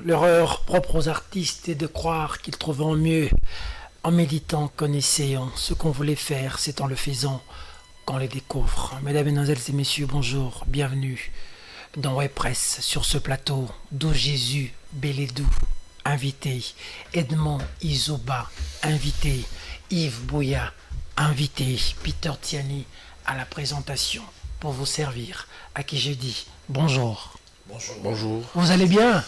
L'erreur propre aux artistes est de croire qu'ils trouveront mieux en méditant qu'en essayant. Ce qu'on voulait faire, c'est en le faisant qu'on les découvre. Mesdames, Mesdemoiselles et Messieurs, bonjour, bienvenue dans Web Presse sur ce plateau d'où Jésus Bélédou, invité, Edmond Izoba, invité, Yves Bouya, invité, Peter Tiani à la présentation pour vous servir, à qui je dis bonjour. Bonjour. Bonjour. Vous allez bien?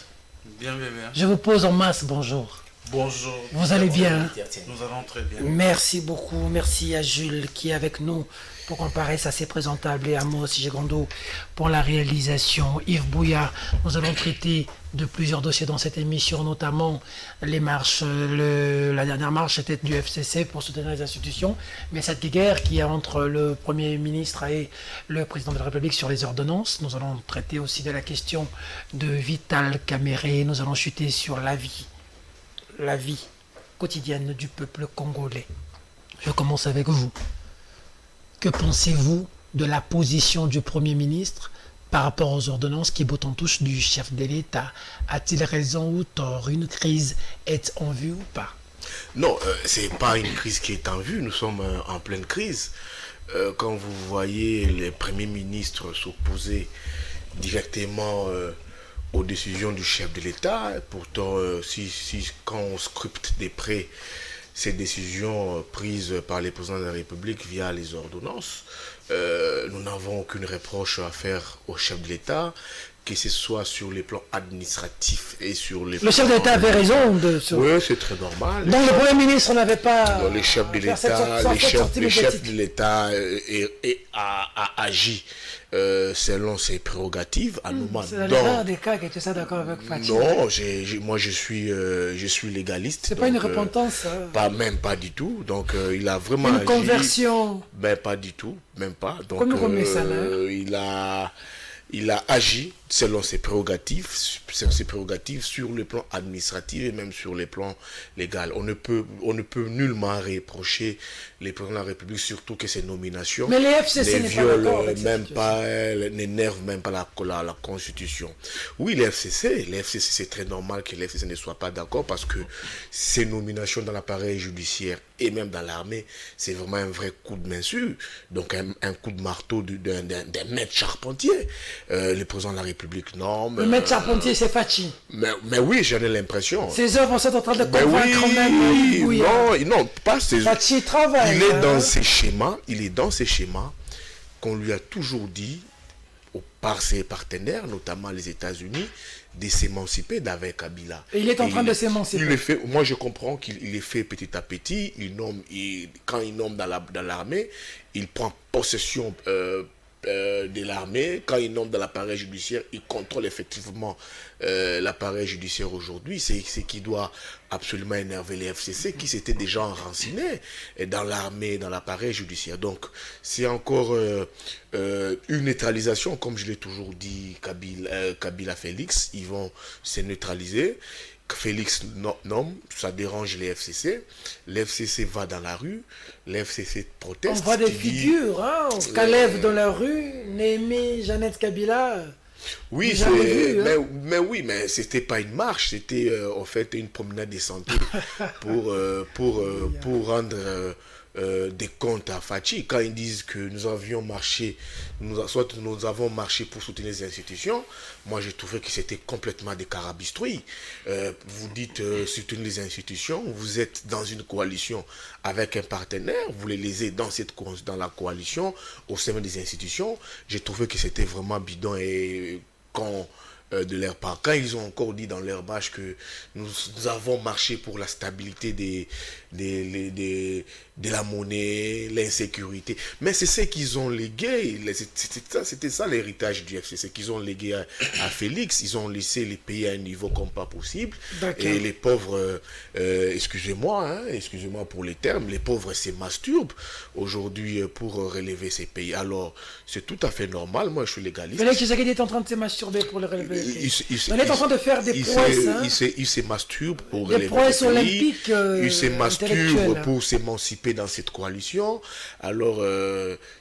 Bien, bien, bien. Je vous pose en masse bonjour. Bonjour. Vous allez bien? Nous allons très bien. Merci beaucoup. Merci à Jules qui est avec nous pour qu'on paraisse assez présentable et à Amos Gigondo pour la réalisation. Yves Bouya, nous allons traiter de plusieurs dossiers dans cette émission, notamment les marches. La dernière marche était du FCC pour soutenir les institutions, mais cette guerre qui est entre le Premier ministre et le Président de la République sur les ordonnances. Nous allons traiter aussi de la question de Vital Caméré. Nous allons chuter sur la vie quotidienne du peuple congolais. Je commence avec vous. Que pensez-vous de la position du Premier ministre par rapport aux ordonnances qui bottent en touche du chef de l'État? A-t-il raison ou tort? Une crise est en vue ou pas? Non, ce n'est pas une crise qui est en vue, nous sommes en pleine crise. Quand vous voyez les premiers ministres s'opposer directement aux décisions du chef de l'État, pourtant, quand on scrute de près ces décisions prises par les présidents de la République via les ordonnances, nous n'avons aucune reproche à faire au chef de l'État, que ce soit sur les plans administratifs et sur les plans... Le chef de l'État avait raison de... Oui, c'est très normal. Donc le Premier ministre n'avait pas... Non, le chef de l'État a agi selon ses prérogatives. C'est dans les rares des cas que tu es d'accord avec Fatih. Non, moi je suis légaliste. C'est pas une repentance. Même pas du tout. Donc il a vraiment une conversion. Ben pas du tout, même pas. Donc il a agi selon ses prérogatives sur le plan administratif et même sur le plan légal. On ne peut nullement reprocher les présidents de la République, surtout que ces nominations, mais les FCC les viols n'énervent même pas la Constitution. Oui, les FCC, c'est très normal que les FCC ne soient pas d'accord parce que ces nominations dans l'appareil judiciaire et même dans l'armée, c'est vraiment un vrai coup de main sûr. Donc un coup de marteau d'un maître charpentier. Le président de la République, non. Le maître charpentier, c'est Fachi. Mais oui, j'en ai l'impression. Ses œuvres sont en train de convaincre même. Non, pas ses œuvres. Fachi travaille. Il est dans ces schémas qu'on lui a toujours dit par ses partenaires, notamment les États-Unis, de s'émanciper d'avec Kabila. Et il est en train de s'émanciper. Moi, je comprends qu'il est fait petit à petit. Quand il nomme dans l'armée, il prend possession de l'armée. Quand il nomme dans l'appareil judiciaire, il contrôle effectivement l'appareil judiciaire aujourd'hui. C'est ce qui doit absolument énerver les FCC qui s'étaient déjà enracinés dans l'armée, dans l'appareil judiciaire. Donc c'est encore une neutralisation, comme je l'ai toujours dit, Kabila Félix, ils vont se neutraliser. Félix nomme, ça dérange les FCC. L'FCC va dans la rue, l'FCC proteste. On voit des figures, on se calève dans la rue, Némi, Jeannette Kabila. Oui, mais c'était pas une marche, c'était en fait une promenade de santé pour rendre des comptes à Fachi. Quand ils disent que nous avons marché pour soutenir les institutions, moi j'ai trouvé que c'était complètement des carabistrouilles. Vous dites soutenir les institutions, vous êtes dans une coalition avec un partenaire, vous les lisez dans la coalition, au sein des institutions. J'ai trouvé que c'était vraiment bidon et de leur part. Quand ils ont encore dit dans leur bâche que nous avons marché pour la stabilité de la monnaie, l'insécurité. Mais c'est ce qu'ils ont légué. C'était ça l'héritage du FCC qu'ils ont légué à Félix. Ils ont laissé les pays à un niveau comme pas possible. Et les pauvres, excusez-moi pour les termes, les pauvres se masturbent aujourd'hui pour relever ces pays. Alors, c'est tout à fait normal. Moi, je suis légaliste. Félix Tshisekedi est en train de se masturber pour le relever. On est en train de faire des prouesses. Il se masturbe pour des prouesses olympiques. Il se masturbe pour s'émanciper dans cette coalition. Alors,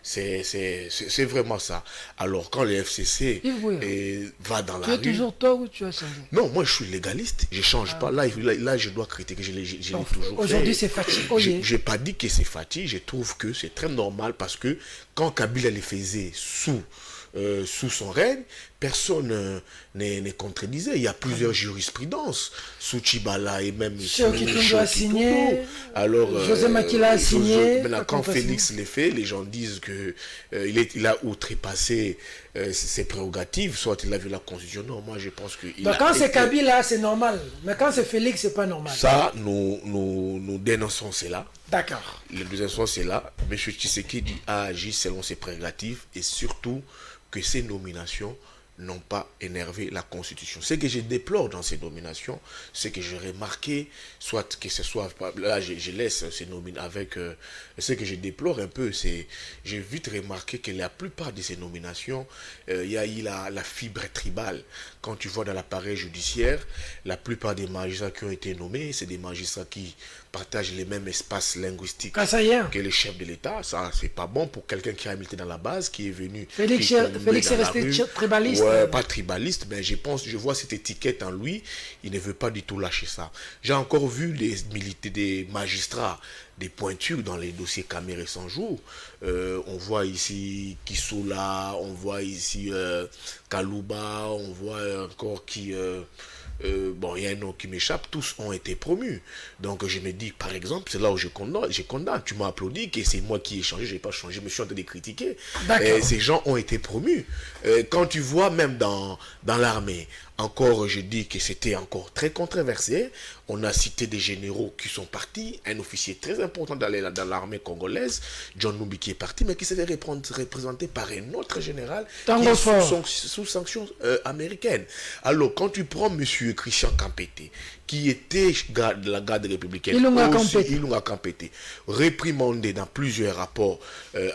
c'est vraiment ça. Alors, quand le FCC va dans la rue... Tu es toujours tort ou tu as changé? Non, moi je suis légaliste. Je ne change pas. Là, je dois critiquer. Je l'ai toujours fait. Aujourd'hui, c'est fatigué. Je n'ai pas dit que c'est fatigué. Je trouve que c'est très normal parce que quand Kabila les faisait sous son règne, personne ne contredisait. Il y a plusieurs jurisprudences sous Tchibala et même Kitundu a signé. Alors, José Makila a signé. Maintenant, quand Félix les fait, les gens disent que il a outrepassé ses prérogatives, soit il a vu la constitution. Non, moi je pense que... Donc quand c'est Kabila, c'est normal. Mais quand c'est Félix, c'est pas normal. Ça, nous dénonçons cela. D'accord. Le deuxième sens, c'est là. M. Tshisekedi a agi selon ses prérogatives et surtout que ces nominations n'ont pas énervé la Constitution. Ce que je déplore dans ces nominations, c'est que j'ai remarqué, soit que ce soit, là je laisse ces nominations avec, ce que je déplore un peu, c'est, j'ai vite remarqué que la plupart de ces nominations, il y a eu la fibre tribale. Quand tu vois dans l'appareil judiciaire, la plupart des magistrats qui ont été nommés, c'est des magistrats qui partagent les mêmes espaces linguistiques que les chefs de l'État. Ça, c'est pas bon pour quelqu'un qui a milité dans la base, qui est venu... Félix est resté tribaliste. Ouais, pas tribaliste, mais je vois cette étiquette en lui. Il ne veut pas du tout lâcher ça. J'ai encore vu des magistrats, des pointures dans les dossiers Caméré 100 jours. On voit ici Kissoula, on voit ici Kalouba, on voit encore qui... bon, il y a un nom qui m'échappe, tous ont été promus. Donc je me dis, par exemple, c'est là où je condamne. Tu m'as applaudi, que c'est moi qui ai changé, je n'ai pas changé, je me suis en train de critiquer. Ces gens ont été promus. Quand tu vois même dans l'armée, encore je dis que c'était encore très controversé. On a cité des généraux qui sont partis, un officier très important dans l'armée congolaise, John Numbi qui est parti, mais qui s'est représenté par un autre général qui est sous sanctions américaines. Alors quand tu prends M. Christian Campete, qui était de la garde républicaine, Ilunga Campete, réprimandé dans plusieurs rapports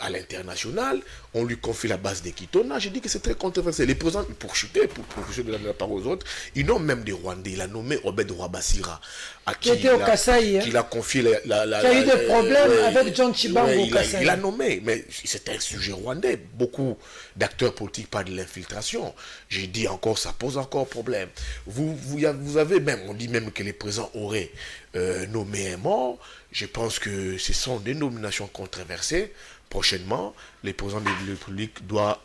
à l'international, on lui confie la base de Kitona. Je dis que c'est très controversé. Les présidents, pour chuter, pour donner la parole aux autres, ils n'ont même des Rwandais. Il a nommé Obed Rwabasira, à qui était au Kasaï, qu'il a confié qui a eu des problèmes avec John Chibango au Kasaï. Il a nommé, mais c'est un sujet rwandais. Beaucoup d'acteurs politiques parlent de l'infiltration. J'ai dit encore, ça pose encore problème. Vous avez même, on dit même que les présidents auraient nommé un mort. Je pense que ce sont des nominations controversées. Prochainement, les présidents de la République doivent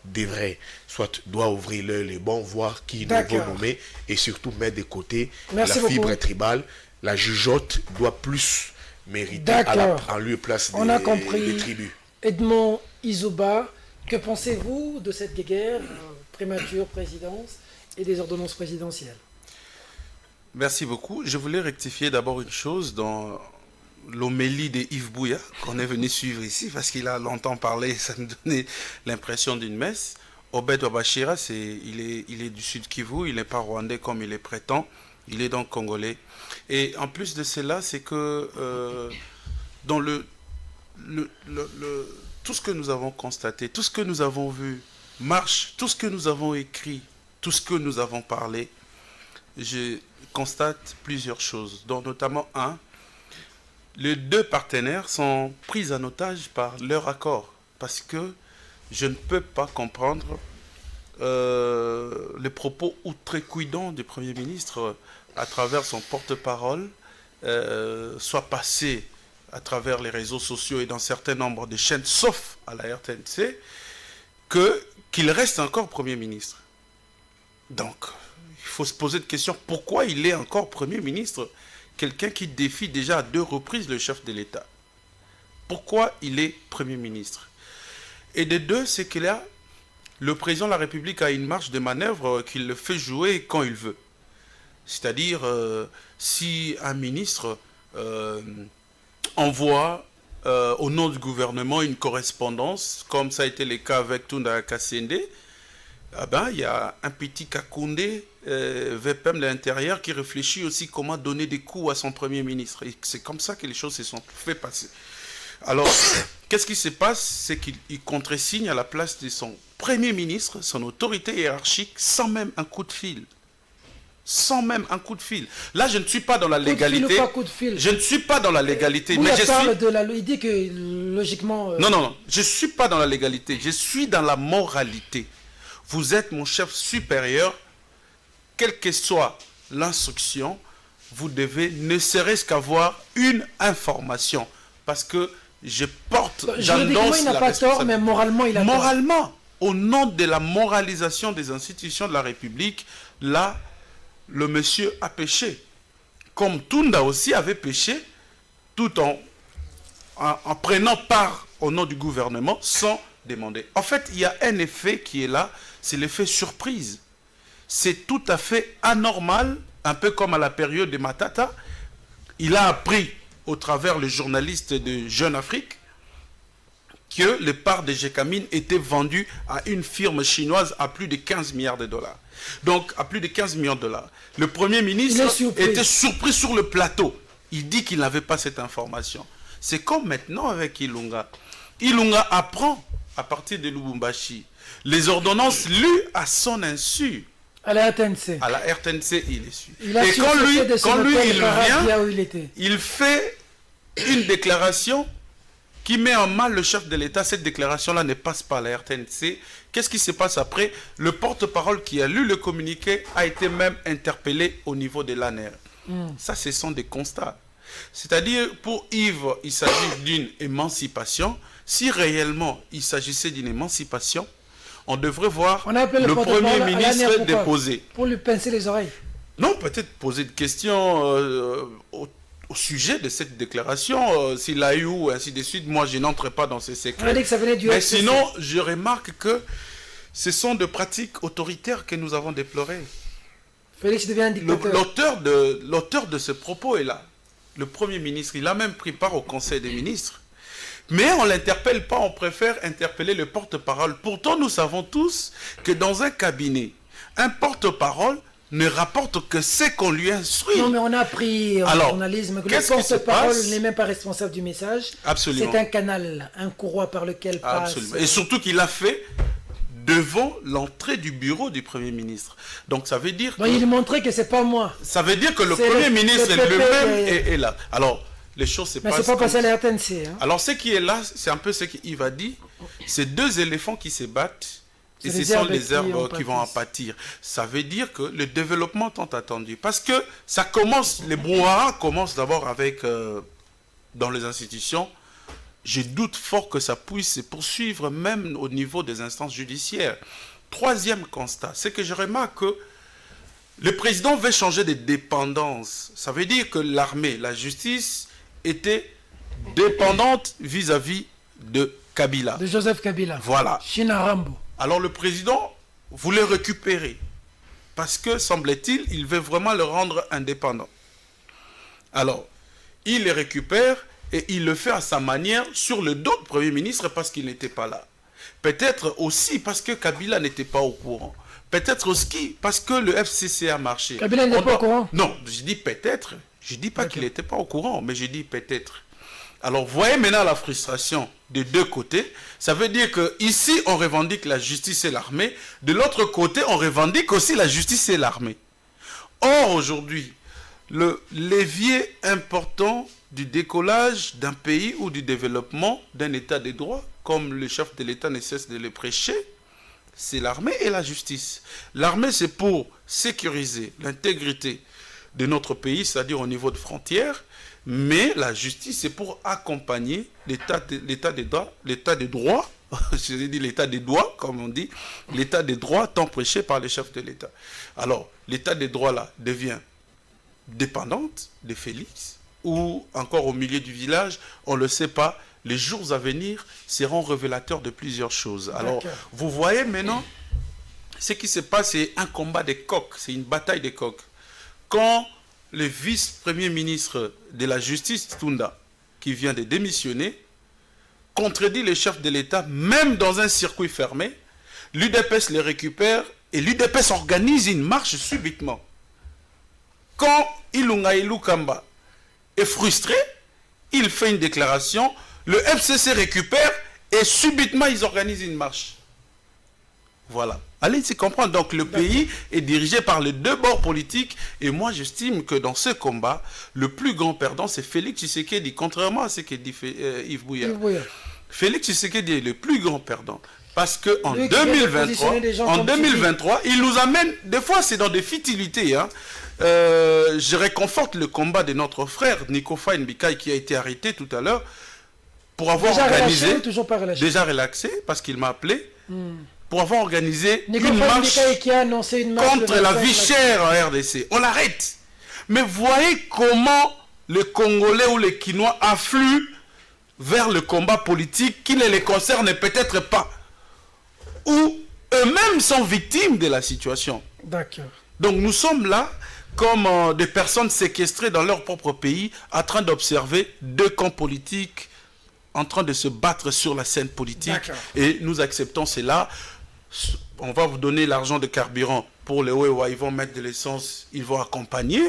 ouvrir les bons, voir qui ils vont nommer et surtout mettre de côté la fibre tribale. La jugeote doit plus mériter en lieu et place des tribus. Edmond Izuba, que pensez-vous de cette guerre, prémature présidence et des ordonnances présidentielles? Merci beaucoup. Je voulais rectifier d'abord une chose dans l'homélie de Yves Bouya qu'on est venu suivre ici parce qu'il a longtemps parlé, ça me donnait l'impression d'une messe. Obed Wabashira, il est du Sud Kivu, il n'est pas rwandais comme il est prétend, il est donc congolais. Et en plus de cela, c'est que dans tout ce que nous avons constaté, tout ce que nous avons vu marche, tout ce que nous avons écrit, tout ce que nous avons parlé, je constate plusieurs choses, dont notamment les deux partenaires sont pris en otage par leur accord. Parce que je ne peux pas comprendre les propos outrecuidants du Premier ministre à travers son porte-parole, soit passé à travers les réseaux sociaux et dans certains nombres de chaînes, sauf à la RTNC, qu'il reste encore Premier ministre. Donc, il faut se poser de questions. Pourquoi il est encore Premier ministre ? Quelqu'un qui défie déjà à 2 reprises le chef de l'État. Pourquoi il est Premier ministre? Et de deux, c'est que là, le président de la République a une marge de manœuvre qu'il le fait jouer quand il veut. C'est-à-dire, si un ministre envoie au nom du gouvernement une correspondance, comme ça a été le cas avec Tunda Kassende, il y a un petit Kakoundé, VPM de l'intérieur, qui réfléchit aussi comment donner des coups à son Premier ministre. Et c'est comme ça que les choses se sont fait passer. Alors, qu'est-ce qui se passe? C'est qu'il contresigne à la place de son Premier ministre, son autorité hiérarchique, sans même un coup de fil. Sans même un coup de fil. Là, je ne suis pas dans la légalité. Coup de fil ou pas coup de fil? Je ne suis pas dans la légalité. Mais il dit que logiquement... Non. Je ne suis pas dans la légalité. Je suis dans la moralité. Vous êtes mon chef supérieur. Quelle que soit l'instruction, vous devez ne serait-ce qu'avoir une information. Parce que je porte... Juridiquement, il n'a pas tort, mais moralement, il a tort. Moralement, au nom de la moralisation des institutions de la République, là... le monsieur a péché. Comme Tunda aussi avait péché, tout en prenant part au nom du gouvernement sans demander. En fait, il y a un effet qui est là, c'est l'effet surprise. C'est tout à fait anormal, un peu comme à la période de Matata. Il a appris, au travers le journaliste de Jeune Afrique, que les parts de Gécamine étaient vendues à une firme chinoise à plus de 15 milliards de dollars. Donc, à plus de 15 millions de dollars. Le Premier ministre était surpris sur le plateau. Il dit qu'il n'avait pas cette information. C'est comme maintenant avec Ilunga. Ilunga apprend, à partir de Lubumbashi, les ordonnances lues à son insu. À la RTNC. À la RTNC, il est su. Et quand lui il vient, il fait une déclaration qui met en mal le chef de l'État. Cette déclaration-là ne passe pas à la RTNC. Qu'est-ce qui se passe après? Le porte-parole qui a lu le communiqué a été même interpellé au niveau de l'ANER. Ça, ce sont des constats. C'est-à-dire, pour Yves, il s'agit d'une émancipation. Si réellement il s'agissait d'une émancipation, on devrait voir le Premier ministre déposer. Pour lui pincer les oreilles. Non, peut-être poser des questions au sujet de cette déclaration, s'il a eu ou ainsi de suite. Moi, je n'entre pas dans ces secrets. On a dit que ça venait du Mais sinon, je remarque que ce sont des pratiques autoritaires que nous avons déplorées. Félix devient un dictateur. L'auteur de ce propos est là. Le Premier ministre, il a même pris part au Conseil des ministres. Mais on ne l'interpelle pas, on préfère interpeller le porte-parole. Pourtant, nous savons tous que dans un cabinet, un porte-parole ne rapporte que ce qu'on lui instruit. Non, mais on a appris en journalisme que le porte-parole n'est même pas responsable du message. Absolument. C'est un canal, un courroie par lequel passe... Absolument. Et surtout qu'il a fait devant l'entrée du bureau du Premier ministre. Donc ça veut dire que... il montrait que c'est pas moi. Ça veut dire que le Premier ministre lui-même est là. Alors, les choses se passent... Mais c'est pas passé à la RTNC. Hein. Alors, ce qui est là, c'est un peu ce qu'Yves a dit. C'est deux éléphants qui se battent. Et ce sont les herbes qui vont en pâtir. Ça veut dire que le développement tant attendu. Parce que ça commence, les brouhahas commencent d'abord avec, dans les institutions. Je doute fort que ça puisse se poursuivre même au niveau des instances judiciaires. Troisième constat, c'est que je remarque que le président veut changer de dépendance. Ça veut dire que l'armée, la justice, était dépendante vis-à-vis de Kabila. De Joseph Kabila. Voilà. Chinarambo. Alors le président voulait récupérer. Parce que, semble-t-il, il veut vraiment le rendre indépendant. Alors, il les récupère et il le fait à sa manière sur le dos du Premier ministre parce qu'il n'était pas là. Peut-être aussi parce que Kabila n'était pas au courant. Peut-être aussi parce que le FCC a marché. Kabila n'était pas au courant? Non, je dis peut-être. Je ne dis pas qu'il n'était pas au courant, mais je dis peut-être. Alors, vous voyez maintenant la frustration des deux côtés. Ça veut dire qu'ici, on revendique la justice et l'armée. De l'autre côté, on revendique aussi la justice et l'armée. Or, aujourd'hui, le levier important du décollage d'un pays ou du développement d'un état de droit, comme le chef de l'État ne cesse de le prêcher, c'est l'armée et la justice. L'armée, c'est pour sécuriser l'intégrité de notre pays, c'est-à-dire au niveau de frontières, mais la justice, c'est pour accompagner l'état des droits, je dis l'état des droits, comme on dit, l'état des droits tant prêché par les chefs de l'État. Alors, l'état des droits là devient dépendante de Félix, ou encore au milieu du village, on ne le sait pas, les jours à venir seront révélateurs de plusieurs choses. Alors, vous voyez maintenant, ce qui se passe, c'est un combat des coqs, c'est une bataille des coqs. Quand le vice-premier ministre de la justice, Tunda, qui vient de démissionner, contredit les chefs de l'État, même dans un circuit fermé, l'UDPS les récupère et l'UDPS organise une marche subitement. Quand Ilunga Ilukamba est frustré, il fait une déclaration, le FCC récupère et subitement ils organisent une marche. Voilà. Allez-y comprendre. Donc le pays est dirigé par les deux bords politiques. Et moi, j'estime que dans ce combat, le plus grand perdant, c'est Félix Tshisekedi. Contrairement à ce que dit Yves Bouillard. Félix Tshisekedi est le plus grand perdant. Parce qu'en 2023, il nous amène, des fois c'est dans des futilités. Hein. Je réconforte le combat de notre frère Nico Faye Mbikaï qui a été arrêté tout à l'heure pour avoir organisé, déjà relaxé parce qu'il m'a appelé, pour avoir organisé une marche contre la vie chère en RDC. On l'arrête. Mais voyez comment les Congolais ou les Quinois affluent vers le combat politique qui ne les concerne peut-être pas. Où eux-mêmes sont victimes de la situation. D'accord. Donc nous sommes là comme des personnes séquestrées dans leur propre pays, en train d'observer deux camps politiques en train de se battre sur la scène politique. Et nous acceptons cela. On va vous donner l'argent de carburant pour les Wewa, ils vont mettre de l'essence, ils vont accompagner.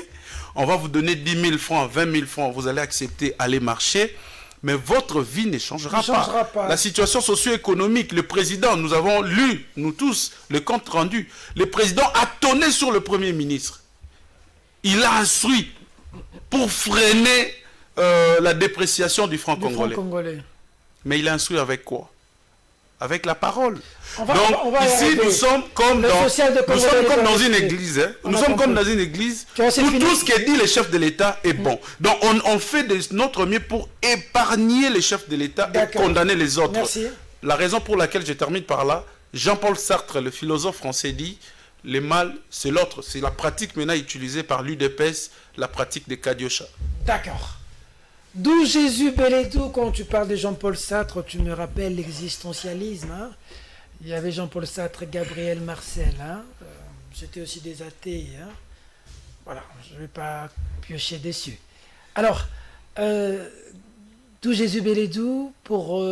On va vous donner 10 000 francs, 20 000 francs, vous allez accepter, aller marcher. Mais votre vie ne changera pas. La situation socio-économique, le président, nous avons lu, nous tous, le compte rendu. Le président a tonné sur le Premier ministre. Il a instruit pour freiner la dépréciation du franc congolais. Mais il a instruit avec quoi? Avec la parole. Donc ici, nous sommes comme dans une église. Hein. Nous sommes comme dans une église où tout ce que dit le chef de l'État est bon. Donc on fait de notre mieux pour épargner les chefs de l'État et condamner les autres. Merci. La raison pour laquelle je termine par là, Jean-Paul Sartre, le philosophe français, dit le mal, c'est l'autre. C'est la pratique maintenant utilisée par l'UDPS, la pratique des Kadiocha. D'accord. D'où Jésus Bélédou, quand tu parles de Jean-Paul Sartre, tu me rappelles l'existentialisme. Hein. Il y avait Jean-Paul Sartre et Gabriel Marcel. Hein. C'était aussi des athées. Hein. Voilà, je ne vais pas piocher dessus. Alors, d'où Jésus Bélédou, pour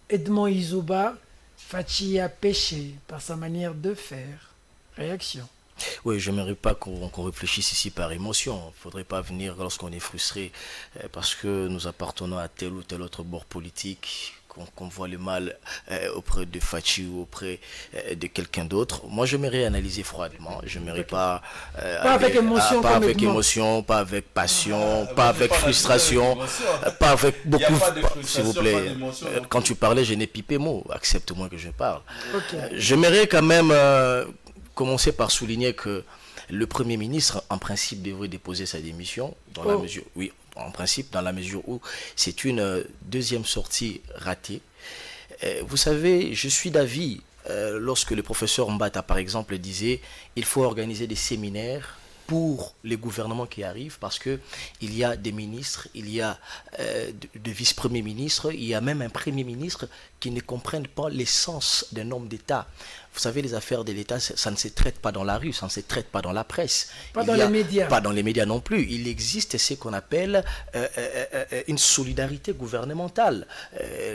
Edmond Izouba, Fachi a péché par sa manière de faire. Réaction. Oui, je n'aimerais pas qu'on réfléchisse ici par émotion. Il ne faudrait pas venir lorsqu'on est frustré parce que nous appartenons à tel ou tel autre bord politique, qu'on voit le mal auprès de Fachi ou auprès de quelqu'un d'autre. Moi, j'aimerais analyser froidement. Je n'aimerais pas avec émotion, pas avec émotion, pas avec passion, pas avec frustration, pas avec beaucoup. S'il vous plaît, quand tu parlais, je n'ai pipé mot. Accepte-moi que je parle. J'aimerais quand même commencer par souligner que le Premier ministre, en principe, devrait déposer sa démission, dans la mesure, oui, en principe, dans la mesure où c'est une deuxième sortie ratée. Vous savez, je suis d'avis, lorsque le professeur Mbata, par exemple, disait il faut organiser des séminaires pour les gouvernements qui arrivent, parce que il y a des ministres, il y a de vice-premiers ministres, il y a même un premier ministre qui ne comprennent pas l'essence d'un homme d'État. Vous savez, les affaires de l'État, ça ne se traite pas dans la rue, ça ne se traite pas dans la presse. Pas dans les médias. Pas dans les médias non plus. Il existe ce qu'on appelle une solidarité gouvernementale.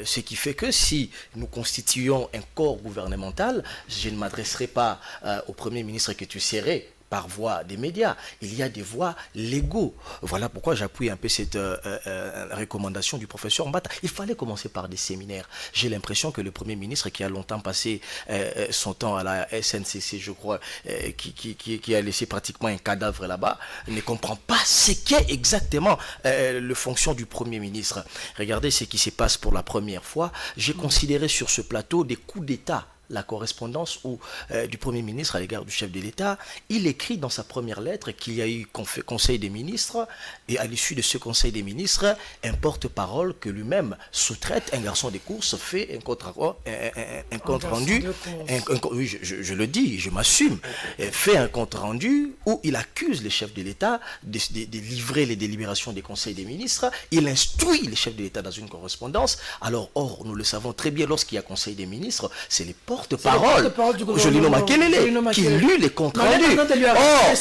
Ce qui fait que si nous constituons un corps gouvernemental, je ne m'adresserai pas au Premier ministre que tu serais par voie des médias. Il y a des voies légaux. Voilà pourquoi j'appuie un peu cette recommandation du professeur Mbata. Il fallait commencer par des séminaires. J'ai l'impression que le Premier ministre, qui a longtemps passé son temps à la SNCC, je crois, qui a laissé pratiquement un cadavre là-bas, ne comprend pas ce qu'est exactement la fonction du Premier ministre. Regardez ce qui se passe pour la première fois. J'ai considéré sur ce plateau des coups d'État. La correspondance du Premier ministre à l'égard du chef de l'État, il écrit dans sa première lettre qu'il y a eu Conseil des ministres, et à l'issue de ce Conseil des ministres, un porte-parole que lui-même sous-traite, un garçon des courses, fait un compte rendu, oui, je le dis, je m'assume, fait un compte rendu où il accuse les chefs de l'État de livrer les délibérations des Conseils des ministres, il instruit les chefs de l'État dans une correspondance. Alors, or, nous le savons très bien, lorsqu'il y a Conseil des ministres, c'est les porte-parole, Jolino Makelele, qui lit les comptes rendus.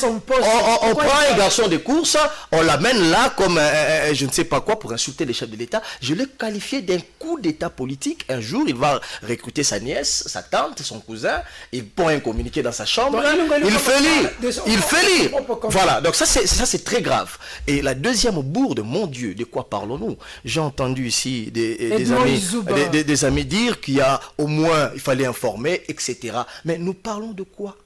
On prend un garçon de course, on l'amène là comme je ne sais pas quoi pour insulter les chefs de l'État. Je l'ai qualifié d'un coup d'État politique. Un jour, il va recruter sa nièce, sa tante, son cousin, il prend un communiqué dans sa chambre, il fait lire. Voilà, donc ça c'est très grave. Et la deuxième bourde, mon Dieu, de quoi parlons-nous? J'ai entendu ici des amis dire qu'il y a au moins, il fallait réformer, etc. Mais nous parlons de quoi?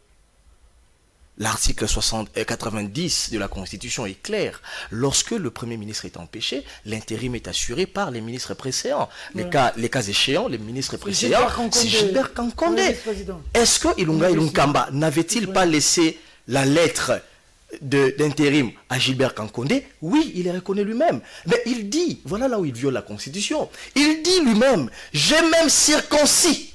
L'article 90 de la Constitution est clair. Lorsque le Premier ministre est empêché, l'intérim est assuré par les ministres précédents. Les cas échéants, les ministres précédents, c'est Gilbert Kankonde. Est-ce que Ilunga Ilunkamba n'avait-il pas laissé la lettre d'intérim à Gilbert Kankonde? Oui, il est reconnu lui-même. Mais il dit, voilà là où il viole la Constitution, il dit lui-même, j'ai même circoncis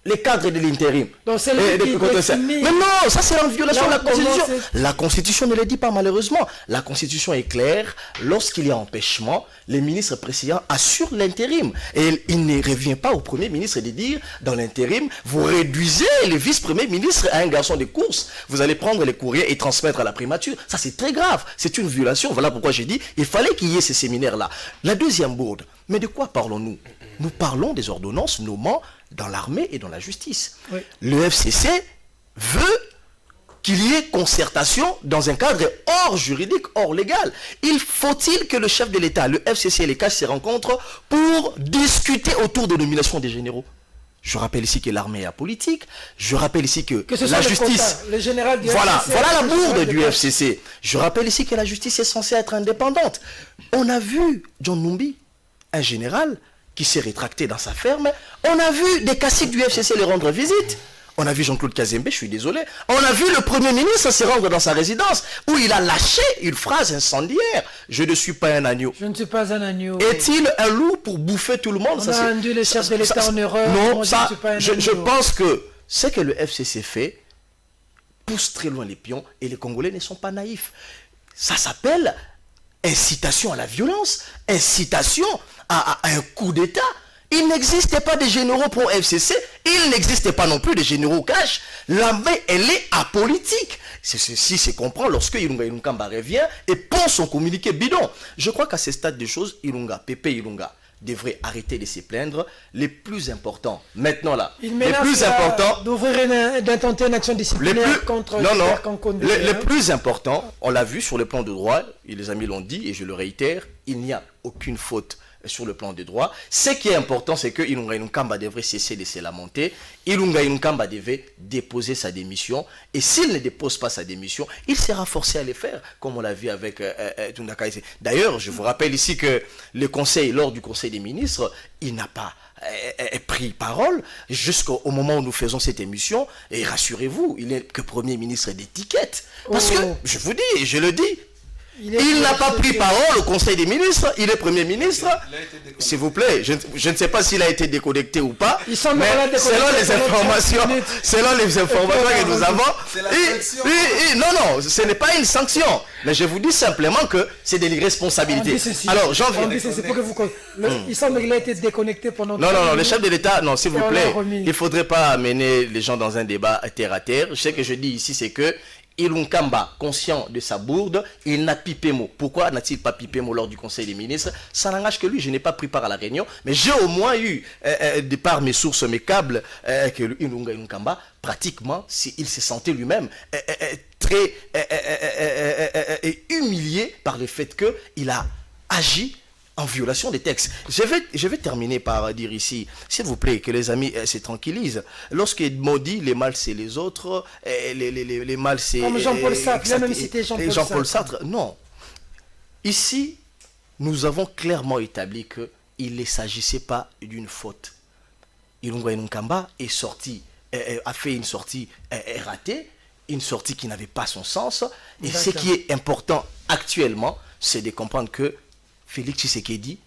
les cadres de l'intérim. Mais non, ça c'est en violation de la Constitution. La Constitution ne le dit pas malheureusement. La Constitution est claire. Lorsqu'il y a empêchement, les ministres précédents assurent l'intérim. Et il ne revient pas au Premier ministre de dire, dans l'intérim, vous réduisez le vice-premier ministre à un garçon de course. Vous allez prendre les courriers et transmettre à la primature. Ça c'est très grave. C'est une violation. Voilà pourquoi j'ai dit, il fallait qu'il y ait ces séminaires-là. La deuxième bourde. Mais de quoi parlons-nous? Nous parlons des ordonnances nommant dans l'armée et dans la justice. Oui. Le FCC veut qu'il y ait concertation dans un cadre hors juridique, hors légal. Faut-il que le chef de l'État, le FCC et les CAS se rencontrent pour discuter autour de nomination des généraux? Je rappelle ici que l'armée est apolitique. Je rappelle ici que la justice... Le général voilà la bourde du FCC. Je rappelle ici que la justice est censée être indépendante. On a vu John Numbi, un général qui s'est rétracté dans sa ferme. On a vu des caciques du FCC les rendre visite. On a vu Jean-Claude Kazembe, je suis désolé. On a vu le Premier ministre se rendre dans sa résidence où il a lâché une phrase incendiaire. Je ne suis pas un agneau. Je ne suis pas un agneau. Est-il un loup pour bouffer tout le monde? On a induit les chefs de l'État en erreur. Non, je pense que ce que le FCC fait pousse très loin les pions et les Congolais ne sont pas naïfs. Ça s'appelle incitation à la violence, incitation à un coup d'État. Il n'existait pas de généraux pour FCC, il n'existait pas non plus de généraux cash. L'armée, elle est apolitique. Ceci se comprend lorsque Ilunga Ilunkamba revient et pond son communiqué bidon. Je crois qu'à ce stade des choses, Pepe Ilunga devrait arrêter de se plaindre. Les plus importants, maintenant là, les plus importants... d'intenter une action disciplinaire contre Gilbert Kankonde. Les plus importants, on l'a vu sur le plan de droit, et les amis l'ont dit, et je le réitère, il n'y a aucune faute sur le plan des droits. Ce qui est important, c'est que Ilunga Ilunkamba devrait cesser de se lamenter. Ilunga Ilunkamba devait déposer sa démission. Et s'il ne dépose pas sa démission, il sera forcé à le faire, comme on l'a vu avec Tunda Kaise. D'ailleurs, je vous rappelle ici que le Conseil, lors du Conseil des ministres, il n'a pas pris parole jusqu'au moment où nous faisons cette émission. Et rassurez-vous, il n'est que Premier ministre d'étiquette. Parce que, je vous dis, et je le dis, il n'a pas pris parole au Conseil des ministres, il est Premier ministre. S'il vous plaît, je ne sais pas s'il a été déconnecté ou pas, mais selon les informations que nous avons, non, ce n'est pas une sanction. Mais je vous dis simplement que c'est de l'irresponsabilité. Alors, j'en viens. Il semble qu'il a été déconnecté pendant... Non, le chef de l'État, non, s'il vous plaît, il ne faudrait pas amener les gens dans un débat terre à terre. Ce que je dis ici, c'est que Ilunkamba, conscient de sa bourde, il n'a pipé mot. Pourquoi n'a-t-il pas pipé mot lors du Conseil des ministres? Ça n'engage que lui, je n'ai pas pris part à la réunion, mais j'ai au moins eu, de par mes sources, mes câbles, que Ilunkamba, pratiquement, il se sentait lui-même très humilié par le fait qu'il a agi en violation des textes. Je vais terminer par dire ici, s'il vous plaît, que les amis se tranquillisent. Lorsqu'il maudit les mâles c'est les autres, les mâles c'est... Comme Jean-Paul Sartre, il a même cité Jean-Paul Sartre. Non. Ici, nous avons clairement établi qu'il ne s'agissait pas d'une faute. Ilunga Ilunkamba est sorti, a fait une sortie ratée, une sortie qui n'avait pas son sens. Et ce qui est important actuellement, c'est de comprendre que Félix Tshisekedi,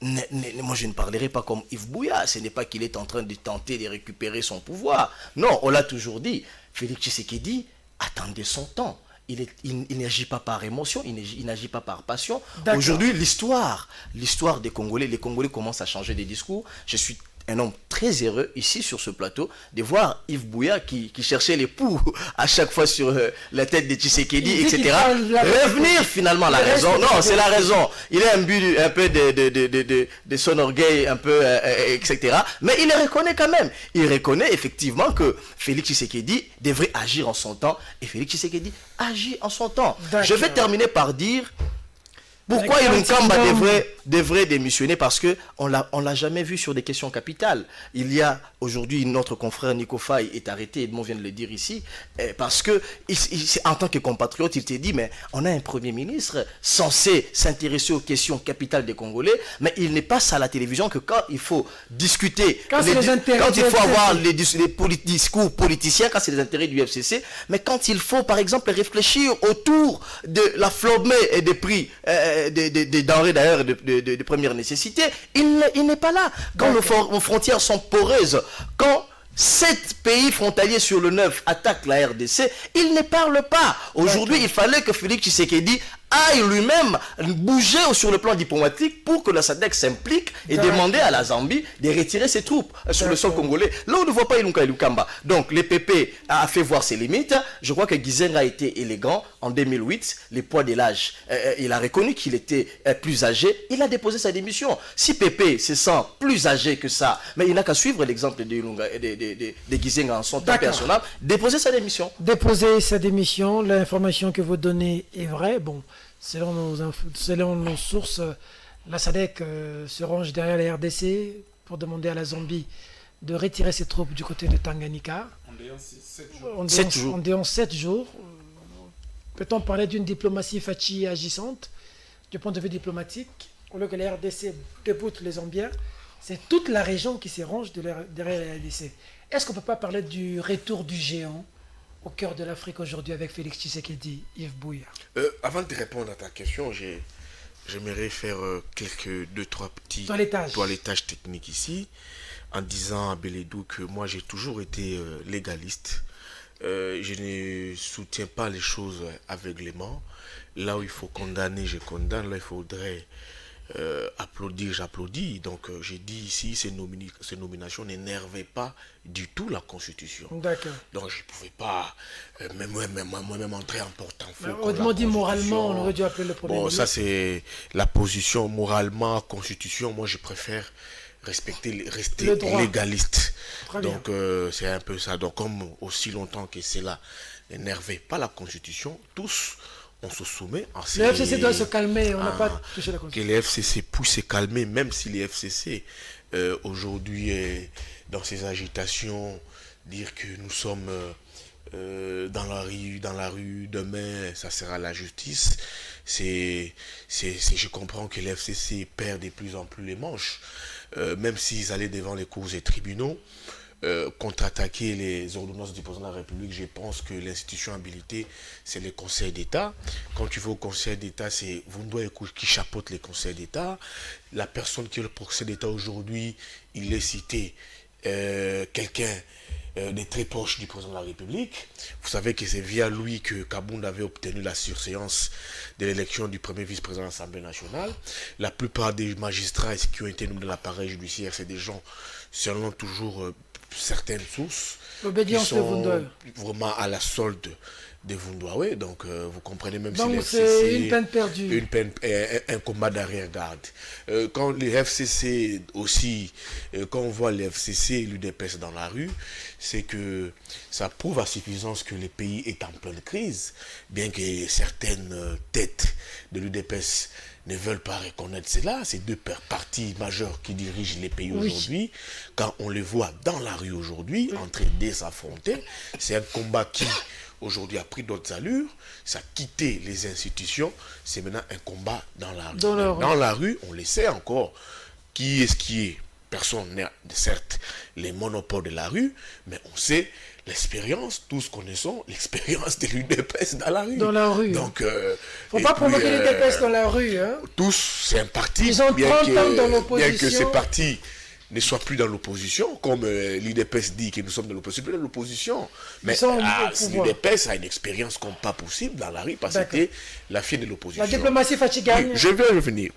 moi je ne parlerai pas comme Yves Bouya, ce n'est pas qu'il est en train de tenter de récupérer son pouvoir. Non, on l'a toujours dit, Félix Tshisekedi attendait son temps. Il n'agit pas par émotion, il n'agit pas par passion. Aujourd'hui, l'histoire des Congolais, les Congolais commencent à changer de discours. Je suis un homme très heureux ici sur ce plateau de voir Yves Bouya qui cherchait les poux à chaque fois sur la tête de Tshisekedi, etc. Revenir finalement à la raison. Non, c'est la raison. Il a un but un peu de son orgueil, un peu, etc. Mais il le reconnaît quand même. Il reconnaît effectivement que Félix Tshisekedi devrait agir en son temps. Et Félix Tshisekedi agit en son temps. Je vais terminer par dire... Pourquoi Avec Ilunkamba Kantinga. devrait démissionner? Parce qu'on ne l'a jamais vu sur des questions capitales. Il y a aujourd'hui notre confrère Nico Faye est arrêté, Edmond vient de le dire ici, parce que en tant que compatriote, il s'est dit, mais on a un Premier ministre censé s'intéresser aux questions capitales des Congolais, mais il n'est pas à la télévision que quand il faut discuter, Quand c'est les intérêts quand du il faut FCC. avoir les discours politiciens, quand c'est les intérêts du FCC, mais quand il faut, par exemple, réfléchir autour de la flambée et des prix des denrées d'ailleurs de première nécessité, il n'est pas là. Quand nos frontières sont poreuses, quand 7 pays frontaliers sur le 9 attaquent la RDC, il ne parle pas. Aujourd'hui, il fallait que Félix Tshisekedi aille lui-même bouger sur le plan diplomatique pour que la SADC s'implique et demander à la Zambie de retirer ses troupes sur le sol congolais. Là, on ne voit pas Ilunkamba. Donc, le PP a fait voir ses limites. Je crois que Gizenga a été élégant en 2008, les poids de l'âge. Il a reconnu qu'il était plus âgé. Il a déposé sa démission. Si PP se sent plus âgé que ça, mais il n'a qu'à suivre l'exemple de Gizenga en son temps personnel, déposer sa démission. Déposer sa démission, l'information que vous donnez est vraie. Bon, selon nos sources, la SADC se range derrière la RDC pour demander à la Zambie de retirer ses troupes du côté de Tanganyika. En 7 jours. Peut-on parler d'une diplomatie Fachi agissante du point de vue diplomatique? Au lieu que la RDC déboute les Zambiens, c'est toute la région qui se range derrière la RDC. Est-ce qu'on ne peut pas parler du retour du géant au cœur de l'Afrique aujourd'hui avec Félix Tshisekedi, Yves Bouya? Avant de répondre à ta question, j'aimerais faire deux, trois petits toilettages techniques ici, en disant à Beledou que moi j'ai toujours été légaliste. Je ne soutiens pas les choses aveuglément. Là où il faut condamner, je condamne. Là où il faudrait applaudir, j'applaudis. Donc j'ai dit ici, ces nominations n'énervaient pas du tout la Constitution. D'accord. Donc je ne pouvais pas moi-même entrer en porte-en-faux. Autrement dit, moralement, on aurait dû appeler le Premier ministre. Ça c'est la position moralement, Constitution. Moi je préfère rester légaliste. Donc c'est un peu ça. Donc comme aussi longtemps que cela n'énervait pas la Constitution, tous on se soumet à le FCC doit se calmer, on n'a pas touché la Constitution. Que les FCC puissent se calmer, même si les FCC aujourd'hui dans ces agitations, dire que nous sommes dans la rue, demain ça sera la justice, je comprends que les FCC perdent de plus en plus les manches, même s'ils allaient devant les cours et tribunaux, contre-attaquer les ordonnances du président de la République. Je pense que l'institution habilitée, c'est le Conseil d'État. Quand tu vas au Conseil d'État, c'est Vundoa qui chapeaute les conseils d'État. La personne qui est le Conseil d'État aujourd'hui, il est cité quelqu'un des très proches du président de la République. Vous savez que c'est via lui que Kabound avait obtenu la surséance de l'élection du premier vice-président de l'Assemblée nationale. La plupart des magistrats qui ont été nommés dans l'appareil judiciaire, c'est des gens selon toujours certaines sources qui sont vraiment à la solde de Vundoa. Donc vous comprenez, même donc si les c'est FCC, une peine perdue. Un combat d'arrière-garde. Quand les FCC aussi, quand on voit les FCC et l'UDPS dans la rue, c'est que ça prouve à suffisance que le pays est en pleine crise, bien que certaines têtes de l'UDPS ne veulent pas reconnaître cela. C'est deux partis majeurs qui dirigent les pays aujourd'hui. Quand on les voit dans la rue aujourd'hui, en train de s'affronter, c'est un combat qui aujourd'hui a pris d'autres allures, ça a quitté les institutions, c'est maintenant un combat dans la rue. Dans la rue, on le sait encore, qui est. Personne n'a certes les monopoles de la rue, mais on sait l'expérience, tous connaissons l'expérience de l'UDPS dans la rue. Dans la rue. Donc, faut pas provoquer l'UDPS dans la rue. Hein. Tous, c'est un parti, ils ont 30 ans dans l'opposition. Bien que ces partis ne soient plus dans l'opposition, comme l'UDPS dit que nous sommes dans l'opposition, plus dans l'opposition. Mais l'UDPS a une expérience comme pas possible dans la rue, parce que c'était la fille de l'opposition. La diplomatie fatigante. Oui, je vais revenir.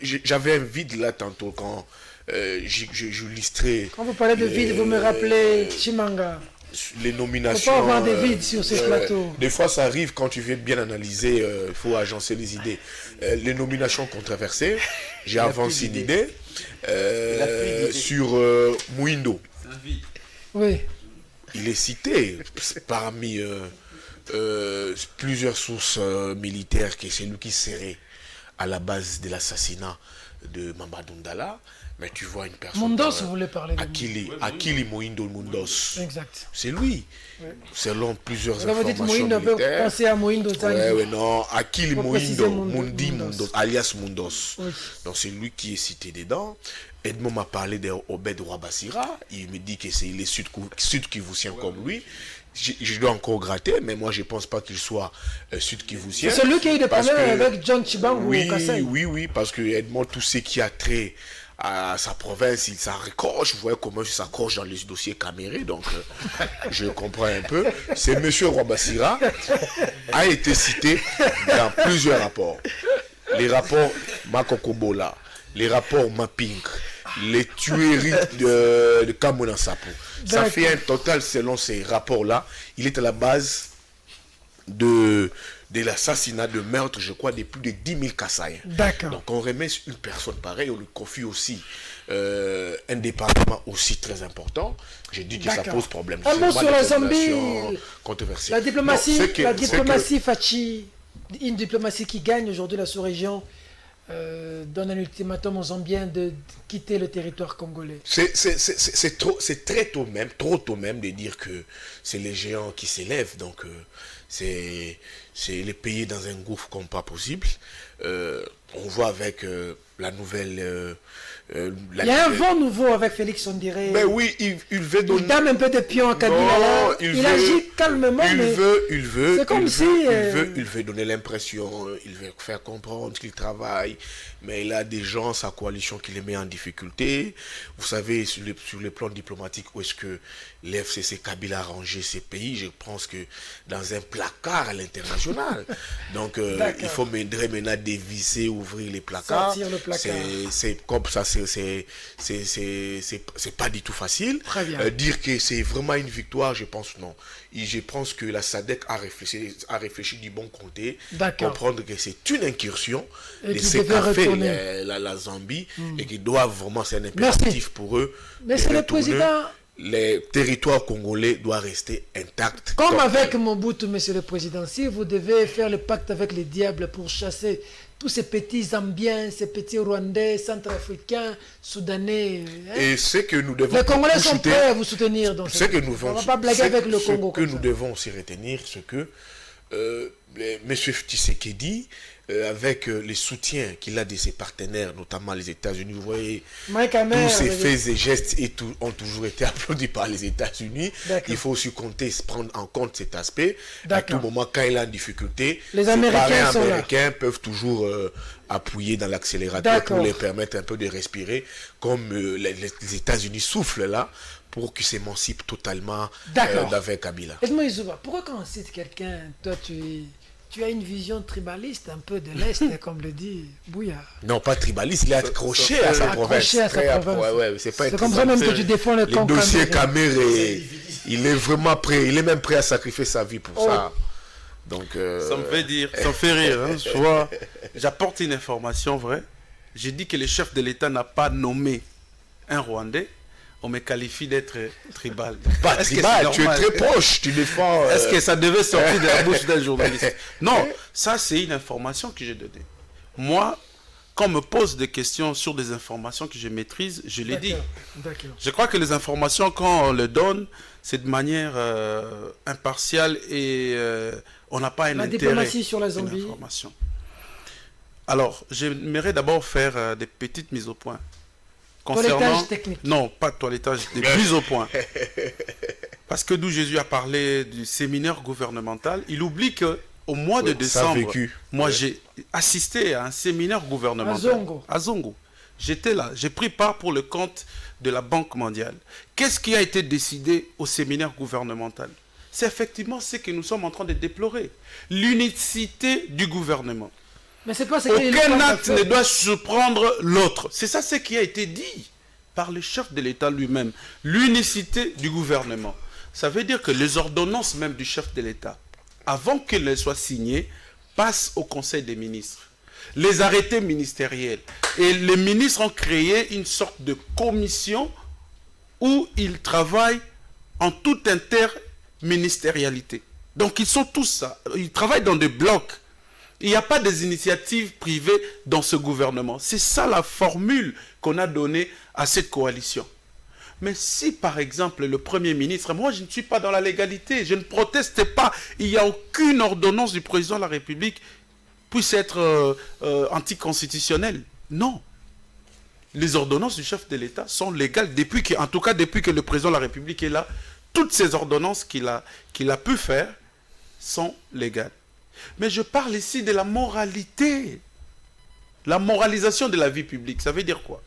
J'avais un vide là tantôt quand je listrais. Quand vous parlez de vide, vous me rappelez Chimanga. Les nominations. Il ne faut pas avoir des vides sur ce plateau. Des fois, ça arrive quand tu viens bien analyser, il faut agencer les idées. Les nominations controversées, j'ai avancé une idée sur Mouindo. Oui. Il est cité parmi plusieurs sources militaires que c'est lui qui serait à la base de l'assassinat de Mamadou Ndala. Mais tu vois une personne... Mundos, vous voulez parler de Akili Mohindo Mundos. Exact. C'est lui. Ouais. Selon plusieurs Vous avez dit informations Mohindo, on peut militaires. penser à Mohindo Tanguy. Ouais, non. Akili Faut préciser Mohindo, Mundi Mundos. Mundos, alias Mundos. Oui. Donc c'est lui qui est cité dedans. Edmond m'a parlé d'Obed Ouabassira. Il me dit que c'est les Sud-Kivusiens comme lui. Je dois encore gratter, mais moi je ne pense pas qu'il soit Sud-Kivousien. C'est celui qui a eu des problèmes avec John Chibangu Oui, au Kassai. oui, parce que Edmond, tout ce qui a trait à sa province, il s'accroche. Vous voyez comment il s'accroche dans les dossiers camérés, donc je comprends un peu. C'est M. Ouabassira a été cité dans plusieurs rapports. Les rapports Makokobola, les rapports Mapping, les tueries de Kamuna Sapo. Ça fait un total, selon ces rapports-là, il est à la base de l'assassinat, de meurtre, je crois, de plus de 10 000 Kassaïens. D'accord. Donc on remet une personne pareille, on lui confie aussi un département aussi très important. J'ai dit que ça pose problème. Un mot sur la Zambie. Controversée. La diplomatie Fachi, une diplomatie qui gagne aujourd'hui la sous-région, donne un ultimatum aux Zambiens de quitter le territoire congolais. C'est très tôt même, trop tôt même de dire que c'est les géants qui s'élèvent. Donc c'est les pays dans un gouffre comme pas possible. On voit avec la nouvelle... il y a un vent nouveau avec Félix Ondire. Ben oui, il veut donner... Il dame un peu de pion à Kabila. Il agit calmement, il veut donner l'impression, il veut faire comprendre qu'il travaille, mais il a des gens, sa coalition, qui les met en difficulté. Vous savez, sur le plan diplomatique, où est-ce que l'FCC Kabila a rangé ces pays? Je pense que dans un placard à l'international. Donc, il faut maintenant dévisser, ouvrir les placards. Sortir le placard. C'est comme ça, c'est pas du tout facile. Très bien. Dire que c'est vraiment une victoire, je pense non. Et je pense que la SADC a réfléchi du bon côté, comprendre que c'est une incursion de ce qu'a fait la Zambie et qu'ils doivent vraiment, c'est un impératif pour eux. Mais c'est le président. Les territoires congolais doivent rester intacts. Comme avec Mobutu, monsieur le président, si vous devez faire le pacte avec les diables pour chasser tous ces petits Zambiens, ces petits Rwandais, Centrafricains, Soudanais. Et c'est que nous devons... Les Congolais sont prêts à vous soutenir. On ne va pas blaguer avec le Congo. Ce que nous devons aussi retenir, c'est que M. Tshisekedi, avec les soutiens qu'il a de ses partenaires, notamment les États-Unis, vous voyez, tous ces faits et gestes ont toujours été applaudis par les États-Unis. Il faut aussi prendre en compte cet aspect. À tout moment, quand il est en difficulté, les Américains peuvent toujours appuyer dans l'accélérateur pour les permettre un peu de respirer, comme les États-Unis soufflent là, pour qu'ils s'émancipent totalement d'avec Kabila. Edmond Izouba, pourquoi quand on cite quelqu'un, toi tu as une vision tribaliste un peu de l'Est, comme le dit Bouya? Non, pas tribaliste, il est accroché à sa province. C'est comme ça même que tu défends le camp dossier caméré. Il est vraiment prêt, il est même prêt à sacrifier sa vie pour ça. Donc, ça me fait dire, ça me fait rire. Hein, tu vois, j'apporte une information vraie. J'ai dit que le chef de l'État n'a pas nommé un Rwandais. On me qualifie d'être tribal. Pas tribal, tu es très proche, tu défends... Est-ce que ça devait sortir de la bouche d'un journaliste? Non, ça c'est une information que j'ai donnée. Moi, quand on me pose des questions sur des informations que je maîtrise, je les dis. Je crois que les informations, quand on les donne, c'est de manière impartiale et on n'a pas un intérêt. La diplomatie sur la Zambie. Alors, j'aimerais d'abord faire des petites mises au point. Toilettage technique. Non, pas toilettage, des mises au point. Parce que d'où Jésus a parlé du séminaire gouvernemental, il oublie qu'au mois de décembre, moi j'ai assisté à un séminaire gouvernemental à Zongo. J'étais là, j'ai pris part pour le compte de la Banque mondiale. Qu'est-ce qui a été décidé au séminaire gouvernemental? C'est effectivement ce que nous sommes en train de déplorer. L'unicité du gouvernement. Mais c'est pas aucun acte ne doit surprendre l'autre. C'est ça ce qui a été dit par le chef de l'État lui-même. L'unicité du gouvernement. Ça veut dire que les ordonnances même du chef de l'État, avant qu'elles soient signées, passent au Conseil des ministres. Les arrêtés ministériels. Et les ministres ont créé une sorte de commission où ils travaillent en toute interministérialité. Donc ils sont tous ça. Ils travaillent dans des blocs. Il n'y a pas des initiatives privées dans ce gouvernement. C'est ça la formule qu'on a donnée à cette coalition. Mais si, par exemple, le Premier ministre, moi je ne suis pas dans la légalité, je ne proteste pas, il n'y a aucune ordonnance du président de la République puisse être anticonstitutionnelle. Non. Les ordonnances du chef de l'État sont légales, en tout cas depuis que le président de la République est là. Toutes ces ordonnances qu'il a pu faire sont légales. Mais je parle ici de la moralité. La moralisation de la vie publique, ça veut dire quoi?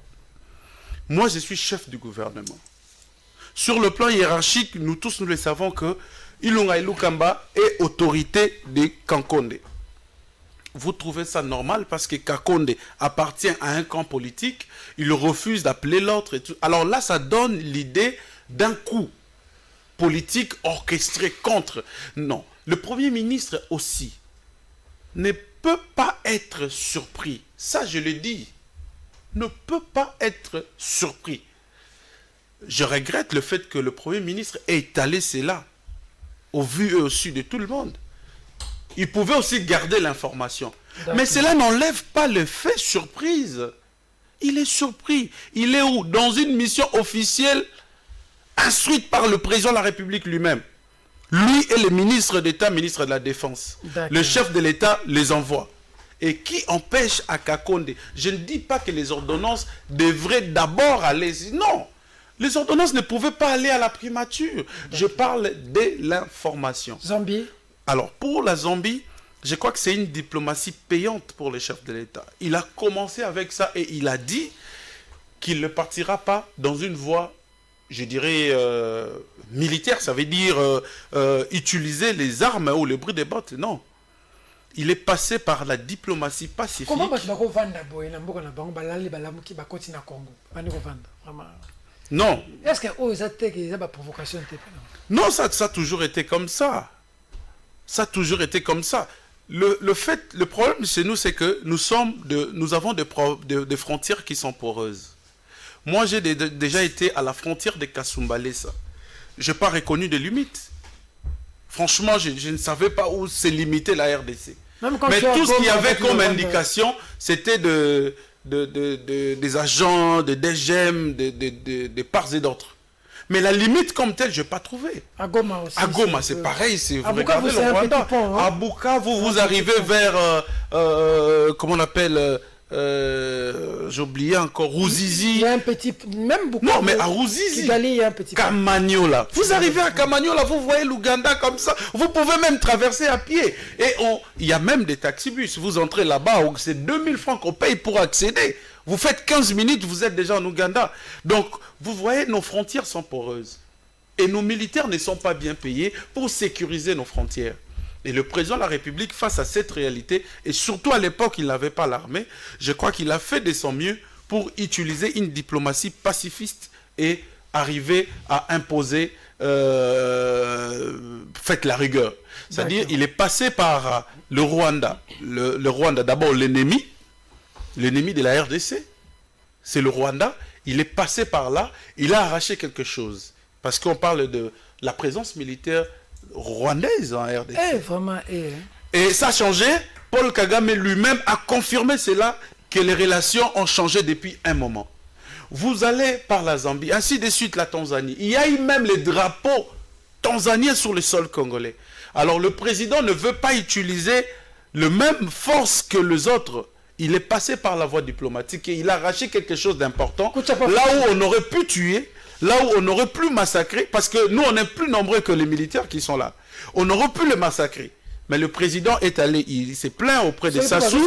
Moi, je suis chef du gouvernement. Sur le plan hiérarchique, nous tous, nous le savons que Ilunga Ilukamba est autorité de Kankonde. Vous trouvez ça normal parce que Kankonde appartient à un camp politique, il refuse d'appeler l'autre et tout. Alors là, ça donne l'idée d'un coup politique orchestré contre. Non, le Premier ministre aussi ne peut pas être surpris. Ça, je le dis. Ne peut pas être surpris. Je regrette le fait que le Premier ministre ait étalé cela au vu et au su de tout le monde. Il pouvait aussi garder l'information. Mais cela n'enlève pas le fait surprise. Il est surpris. Il est où? Dans une mission officielle instruite par le président de la République lui-même. Lui et le ministre d'État, ministre de la Défense. Le chef de l'État les envoie. Et qui empêche à Kankonde? Je ne dis pas que les ordonnances devraient d'abord aller... Non, les ordonnances ne pouvaient pas aller à la primature. Je parle de l'information. Zambie? Alors, pour la Zambie, je crois que c'est une diplomatie payante pour les chefs de l'État. Il a commencé avec ça et il a dit qu'il ne partira pas dans une voie, je dirais, militaire. Ça veut dire utiliser les armes ou le bruit des bottes. Non. Il est passé par la diplomatie pacifique. Comment tu vas vendre boy na mboka na bango balali balamuki bakoti na Congo? Bani ko vendre vraiment. Non. Est-ce que oh ça te que ça ba provocation te? Non, ça a toujours été comme ça. Ça a toujours été comme ça. Le problème chez nous, c'est que nous avons des frontières qui sont poreuses. Moi, j'ai déjà été à la frontière de Kasumbalesa. Je n'ai pas reconnu de limites. Franchement, je ne savais pas où se limitait la RDC. Mais tout ce qu'il y avait comme indication, c'était des agents, des DGM, des parts et d'autres. Mais la limite comme telle, je n'ai pas trouvé. À Goma aussi. À Goma, c'est pareil. Vous regardez le Rwanda. À Bukavu, vous arrivez vers, comment on appelle, j'ai oublié encore, Ruzizi. Il y a un petit, même Bukavu. Non, mais à Ruzizi. Kigali, il y a un petit. Kamanyola. Vous arrivez à Kamanyola, vous voyez l'Ouganda comme ça. Vous pouvez même traverser à pied. Et il y a même des taxibus. Vous entrez là-bas, c'est 2000 francs qu'on paye pour accéder. Vous faites 15 minutes, vous êtes déjà en Ouganda. Donc, vous voyez, nos frontières sont poreuses. Et nos militaires ne sont pas bien payés pour sécuriser nos frontières. Et le président de la République, face à cette réalité, et surtout à l'époque, il n'avait pas l'armée, je crois qu'il a fait de son mieux pour utiliser une diplomatie pacifiste et arriver à imposer faites la rigueur. C'est-à-dire, il est passé par le Rwanda. Le Rwanda, d'abord l'ennemi de la RDC, c'est le Rwanda. Il est passé par là, il a arraché quelque chose. Parce qu'on parle de la présence militaire rwandaise en RDC. Vraiment, Et ça a changé. Paul Kagame lui-même a confirmé cela, que les relations ont changé depuis un moment. Vous allez par la Zambie, ainsi de suite la Tanzanie. Il y a eu même les drapeaux tanzaniens sur le sol congolais. Alors le président ne veut pas utiliser le même force que les autres. Il est passé par la voie diplomatique et il a arraché quelque chose d'important. Là où on aurait pu tuer, là où on aurait pu massacrer, parce que nous on est plus nombreux que les militaires qui sont là. On aurait pu les massacrer. Mais le président est allé, il s'est plaint auprès de Sassou.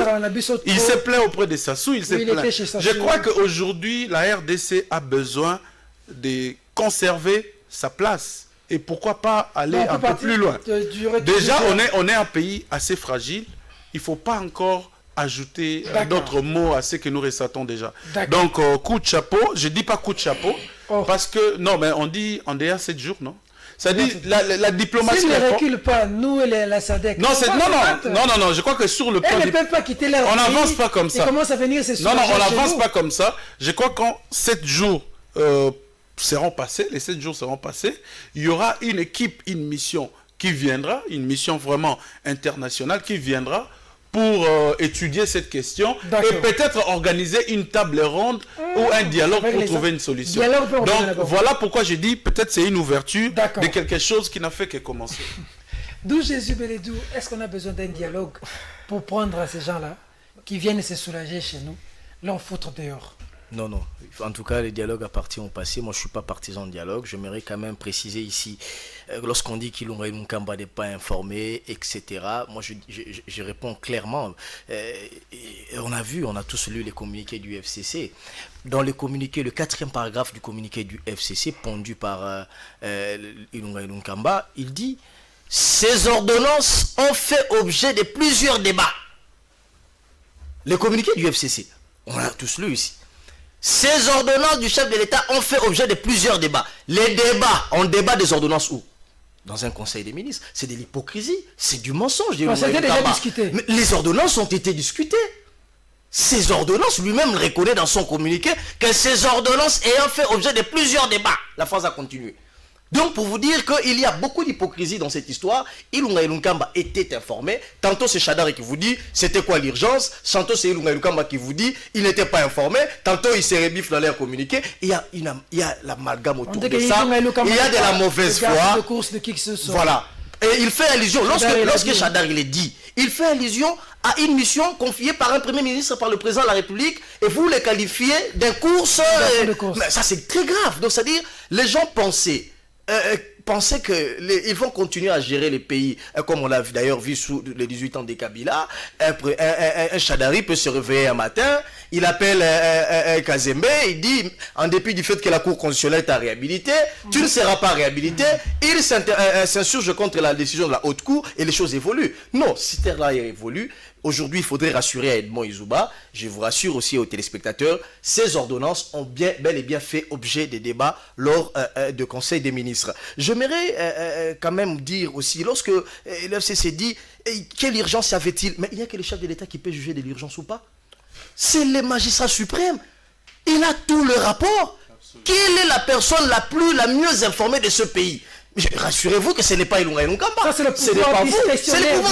Il s'est plaint auprès de Sassou, il s'est plaint. Je crois qu'aujourd'hui, la RDC a besoin de conserver sa place. Et pourquoi pas aller un peu plus loin. Déjà, on est un pays assez fragile. Il ne faut pas encore ajouter d'autres mots à ce que nous ressentons déjà. Donc, coup de chapeau, je ne dis pas coup de chapeau, parce que, non, mais on dit en DA 7 jours, non? Ça dit la diplomatie. S'ils ne reculent pas, nous et la SADC. Non, non, je crois que sur le plan. Elles ne peuvent pas quitter leur pays. On n'avance pas comme ça. Ils commencent à venir se Non, on n'avance pas comme ça. Je crois qu'en 7 jours seront passés, les 7 jours seront passés, il y aura une équipe, une mission qui viendra, une mission vraiment internationale qui viendra pour étudier cette question et peut-être organiser une table ronde ou un dialogue pour trouver une solution. Donc voilà pourquoi je dis peut-être c'est une ouverture de quelque chose qui n'a fait que commencer. D'où Jésus Beledou, est-ce qu'on a besoin d'un dialogue pour prendre à ces gens-là qui viennent se soulager chez nous, l'en foutre dehors? Non, non. En tout cas, le dialogue appartient au passé. Moi, je ne suis pas partisan de dialogue. J'aimerais quand même préciser ici, lorsqu'on dit qu'Ilunga Ilunkamba n'est pas informé, etc., moi, je réponds clairement. On a vu, on a tous lu les communiqués du FCC. Dans le communiqué, le 4e paragraphe du communiqué du FCC, pondu par Ilunga Ilunkamba, il dit « Ces ordonnances ont fait objet de plusieurs débats. » Le communiqué du FCC, on l'a tous lu ici. Ces ordonnances du chef de l'État ont fait objet de plusieurs débats. Les débats, on débat des ordonnances où? Dans un conseil des ministres. C'est de l'hypocrisie, c'est du mensonge. C'était déjà discuté. Mais les ordonnances ont été discutées. Ces ordonnances, lui-même reconnaît dans son communiqué que ces ordonnances ayant fait objet de plusieurs débats. La phrase a continué. Donc, pour vous dire qu'il y a beaucoup d'hypocrisie dans cette histoire, Ilunga Ilunkamba était informé. Tantôt, c'est Chadari qui vous dit c'était quoi l'urgence. Tantôt, c'est Ilunga Ilunkamba qui vous dit il n'était pas informé. Tantôt, il s'est rebiffe dans l'air communiqué. Il y a l'amalgame autour de ça. Il y a de la mauvaise foi. Voilà. Et il fait allusion, lorsque Chadari le dit, il fait allusion à une mission confiée par un premier ministre, par le président de la République, et vous le qualifiez d'un course. Mais ça, c'est très grave. Donc, c'est-à-dire, les gens pensaient qu'ils vont continuer à gérer les pays, comme on l'a d'ailleurs vu sous les 18 ans de Kabila. Un Chadari peut se réveiller un matin, il appelle un Kazembe, il dit, en dépit du fait que la Cour constitutionnelle t'a réhabilité, tu ne seras pas réhabilité, il s'insurge contre la décision de la Haute Cour et les choses évoluent. Non, si terre-là évolue, aujourd'hui, il faudrait rassurer à Edmond Izouba, je vous rassure aussi aux téléspectateurs, ces ordonnances ont bel et bien fait objet des débats lors du Conseil des ministres. J'aimerais quand même dire aussi, lorsque l'FCC dit quelle urgence y avait-il, mais il n'y a que le chef de l'État qui peut juger de l'urgence ou pas. C'est le magistrat suprême. Il a tout le rapport. Quelle est la personne la mieux informée de ce pays? Rassurez-vous que ce n'est pas Ilunga Ilunkamba. C'est le pouvoir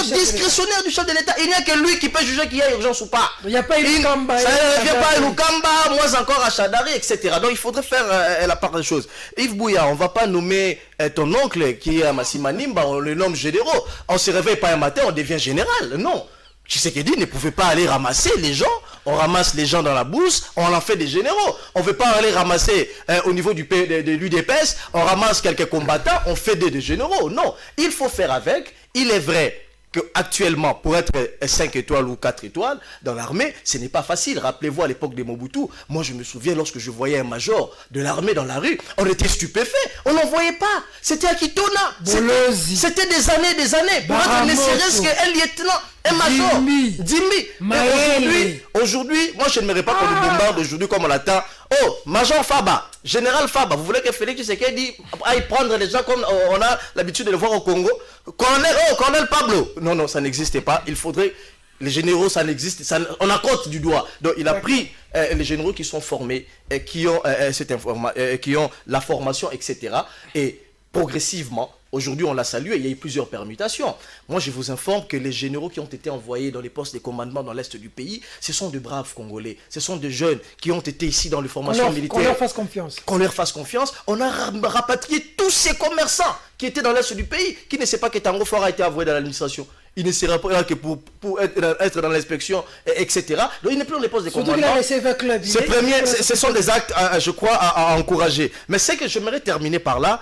discrétionnaire du chef de l'État. Il n'y a que lui qui peut juger qu'il y a urgence ou pas. Il n'y a pas Ilunkamba. Ça ne vient pas à Ilunkamba, moins encore à Chadari, etc. Donc il faudrait faire la part des choses. Yves Bouya, on ne va pas nommer ton oncle qui est à Massima Nimba, on le nomme généraux. On ne se réveille pas un matin, on devient général. Non. Tshisekedi ne pouvait pas aller ramasser les gens. On ramasse les gens dans la bourse, on en fait des généraux. On ne veut pas aller ramasser au niveau de l'UDPS, on ramasse quelques combattants, on fait des généraux. Non, il faut faire avec. Il est vrai qu'actuellement, pour être 5 étoiles ou 4 étoiles dans l'armée, ce n'est pas facile. Rappelez-vous à l'époque de Mobutu, moi je me souviens lorsque je voyais un major de l'armée dans la rue, on était stupéfait, on n'en voyait pas. C'était à Kitona. C'était des années. Pour être ne serait-ce qu'un lieutenant, un major. Dimi. Aujourd'hui, moi je n'aimerais pas qu'on nous bombarde aujourd'hui comme on l'attend. Oh, Major Faba, Général Faba, vous voulez que Félix Tshisekedi aille prendre les gens comme on a l'habitude de le voir au Congo? Colonel Pablo. Non, ça n'existait pas. Il faudrait... Les généraux, ça n'existe. On accote du doigt. Donc il a pris les généraux qui sont formés, qui ont la formation, etc. Et progressivement, aujourd'hui on l'a salué, il y a eu plusieurs permutations. Moi je vous informe que les généraux qui ont été envoyés dans les postes de commandement dans l'est du pays, ce sont de braves Congolais, ce sont des jeunes qui ont été ici dans les formations militaires. Qu'on leur fasse confiance. Qu'on leur fasse confiance. On a rapatrié tous ces commerçants qui étaient dans l'est du pays, qui ne sait pas que Tango Fora a été envoyé dans l'administration. Il ne sera pas là que pour être dans l'inspection, etc. Donc il n'est plus dans les postes de commandement. Ce sont des actes, je crois, à encourager. Mais c'est que j'aimerais terminer par là,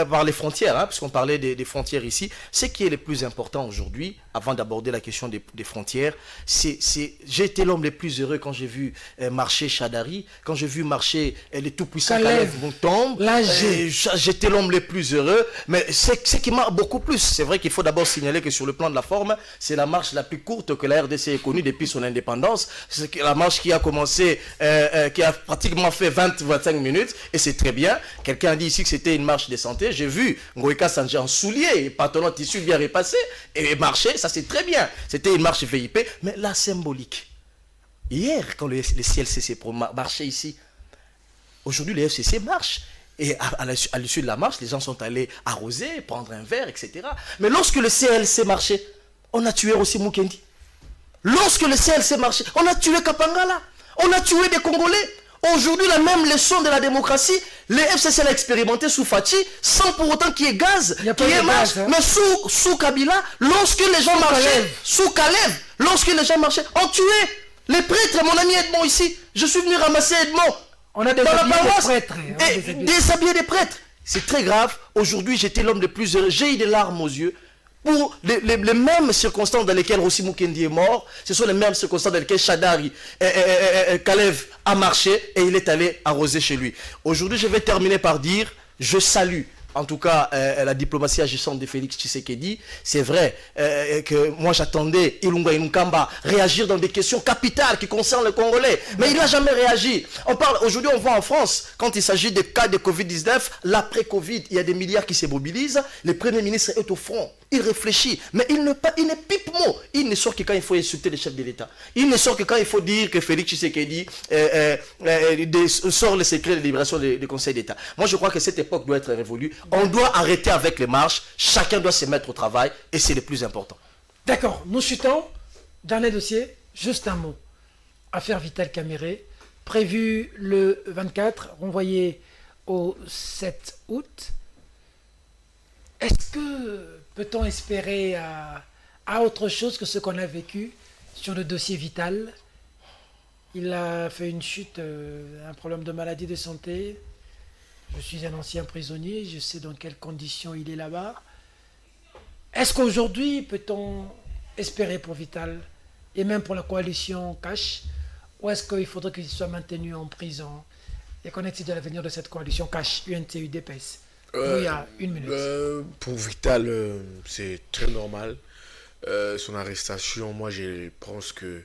par les frontières, puisqu'on parlait des frontières ici. Ce qui est le plus important aujourd'hui, avant d'aborder la question des frontières, j'ai été l'homme le plus heureux quand j'ai vu marcher Chadari, quand j'ai vu marcher les tout-puissants Kalev Moutombe. J'étais l'homme le plus heureux. Mais ce qui m'a beaucoup plus, c'est vrai qu'il faut d'abord signaler que sur le plan de la forme, c'est la marche la plus courte que la RDC ait connue depuis son indépendance. C'est la marche qui a commencé, qui a pratiquement fait 20-25 minutes, et c'est très bien. Quelqu'un a dit ici que c'était une marche de santé. J'ai vu Ngoïka Sanje en souliers, pantalon tissu bien repassé, et marcher, ça c'est très bien. C'était une marche VIP, mais la symbolique. Hier, quand le CLCC marchait ici, aujourd'hui le FCC marche. Et à l'issue de la marche, les gens sont allés arroser, prendre un verre, etc. Mais lorsque le CLC marchait, on a tué aussi Mukendi. Lorsque le CLC marchait, on a tué Kapangala, on a tué des Congolais. Aujourd'hui, la même leçon de la démocratie, les FCC l'a expérimenté sous Fachi, sans pour autant qu'il y ait gaz, qu'il y ait marche. Hein. Mais sous Kabila, lorsque les gens marchaient, sous Kalev, lorsque les gens marchaient, on tuait les prêtres. Mon ami Edmond ici, je suis venu ramasser Edmond. On a déshabillé des prêtres. Et déshabillé des prêtres. C'est très grave. Aujourd'hui, j'étais l'homme le plus heureux. J'ai eu des larmes aux yeux. Pour les mêmes circonstances dans lesquelles Rossi Mukendi est mort, ce sont les mêmes circonstances dans lesquelles Chadari Kalev a marché et il est allé arroser chez lui. Aujourd'hui, je vais terminer par dire, je salue en tout cas la diplomatie agissante de Félix Tshisekedi. C'est vrai que moi j'attendais Ilunga Inunkamba réagir dans des questions capitales qui concernent les Congolais. Mais il n'a jamais réagi. Aujourd'hui, on voit en France, quand il s'agit des cas de Covid-19, l'après-Covid, il y a des milliards qui se mobilisent. Le Premier ministre est au front. Il réfléchit, mais il ne pipe mot. Il ne sort que quand il faut insulter les chefs de l'État. Il ne sort que quand il faut dire que Félix Tshisekedi sort le secret de libération du Conseil d'État. Moi, je crois que cette époque doit être révolue. On doit arrêter avec les marches. Chacun doit se mettre au travail et c'est le plus important. D'accord, nous chutons. Dernier dossier, juste un mot. Affaire Vital Kamere, prévue le 24, renvoyée au 7 août. Est-ce que peut-on espérer à autre chose que ce qu'on a vécu sur le dossier Vital? Il a fait une chute, un problème de maladie de santé. Je suis un ancien prisonnier, je sais dans quelles conditions il est là-bas. Est-ce qu'aujourd'hui peut-on espérer pour Vital et même pour la coalition Cash, ou est-ce qu'il faudrait qu'il soit maintenu en prison? Et qu'en est-il de l'avenir de cette coalition Cash, UNT-UDPS? Il y a une minute. Pour Vital, c'est très normal. Son arrestation, moi je pense que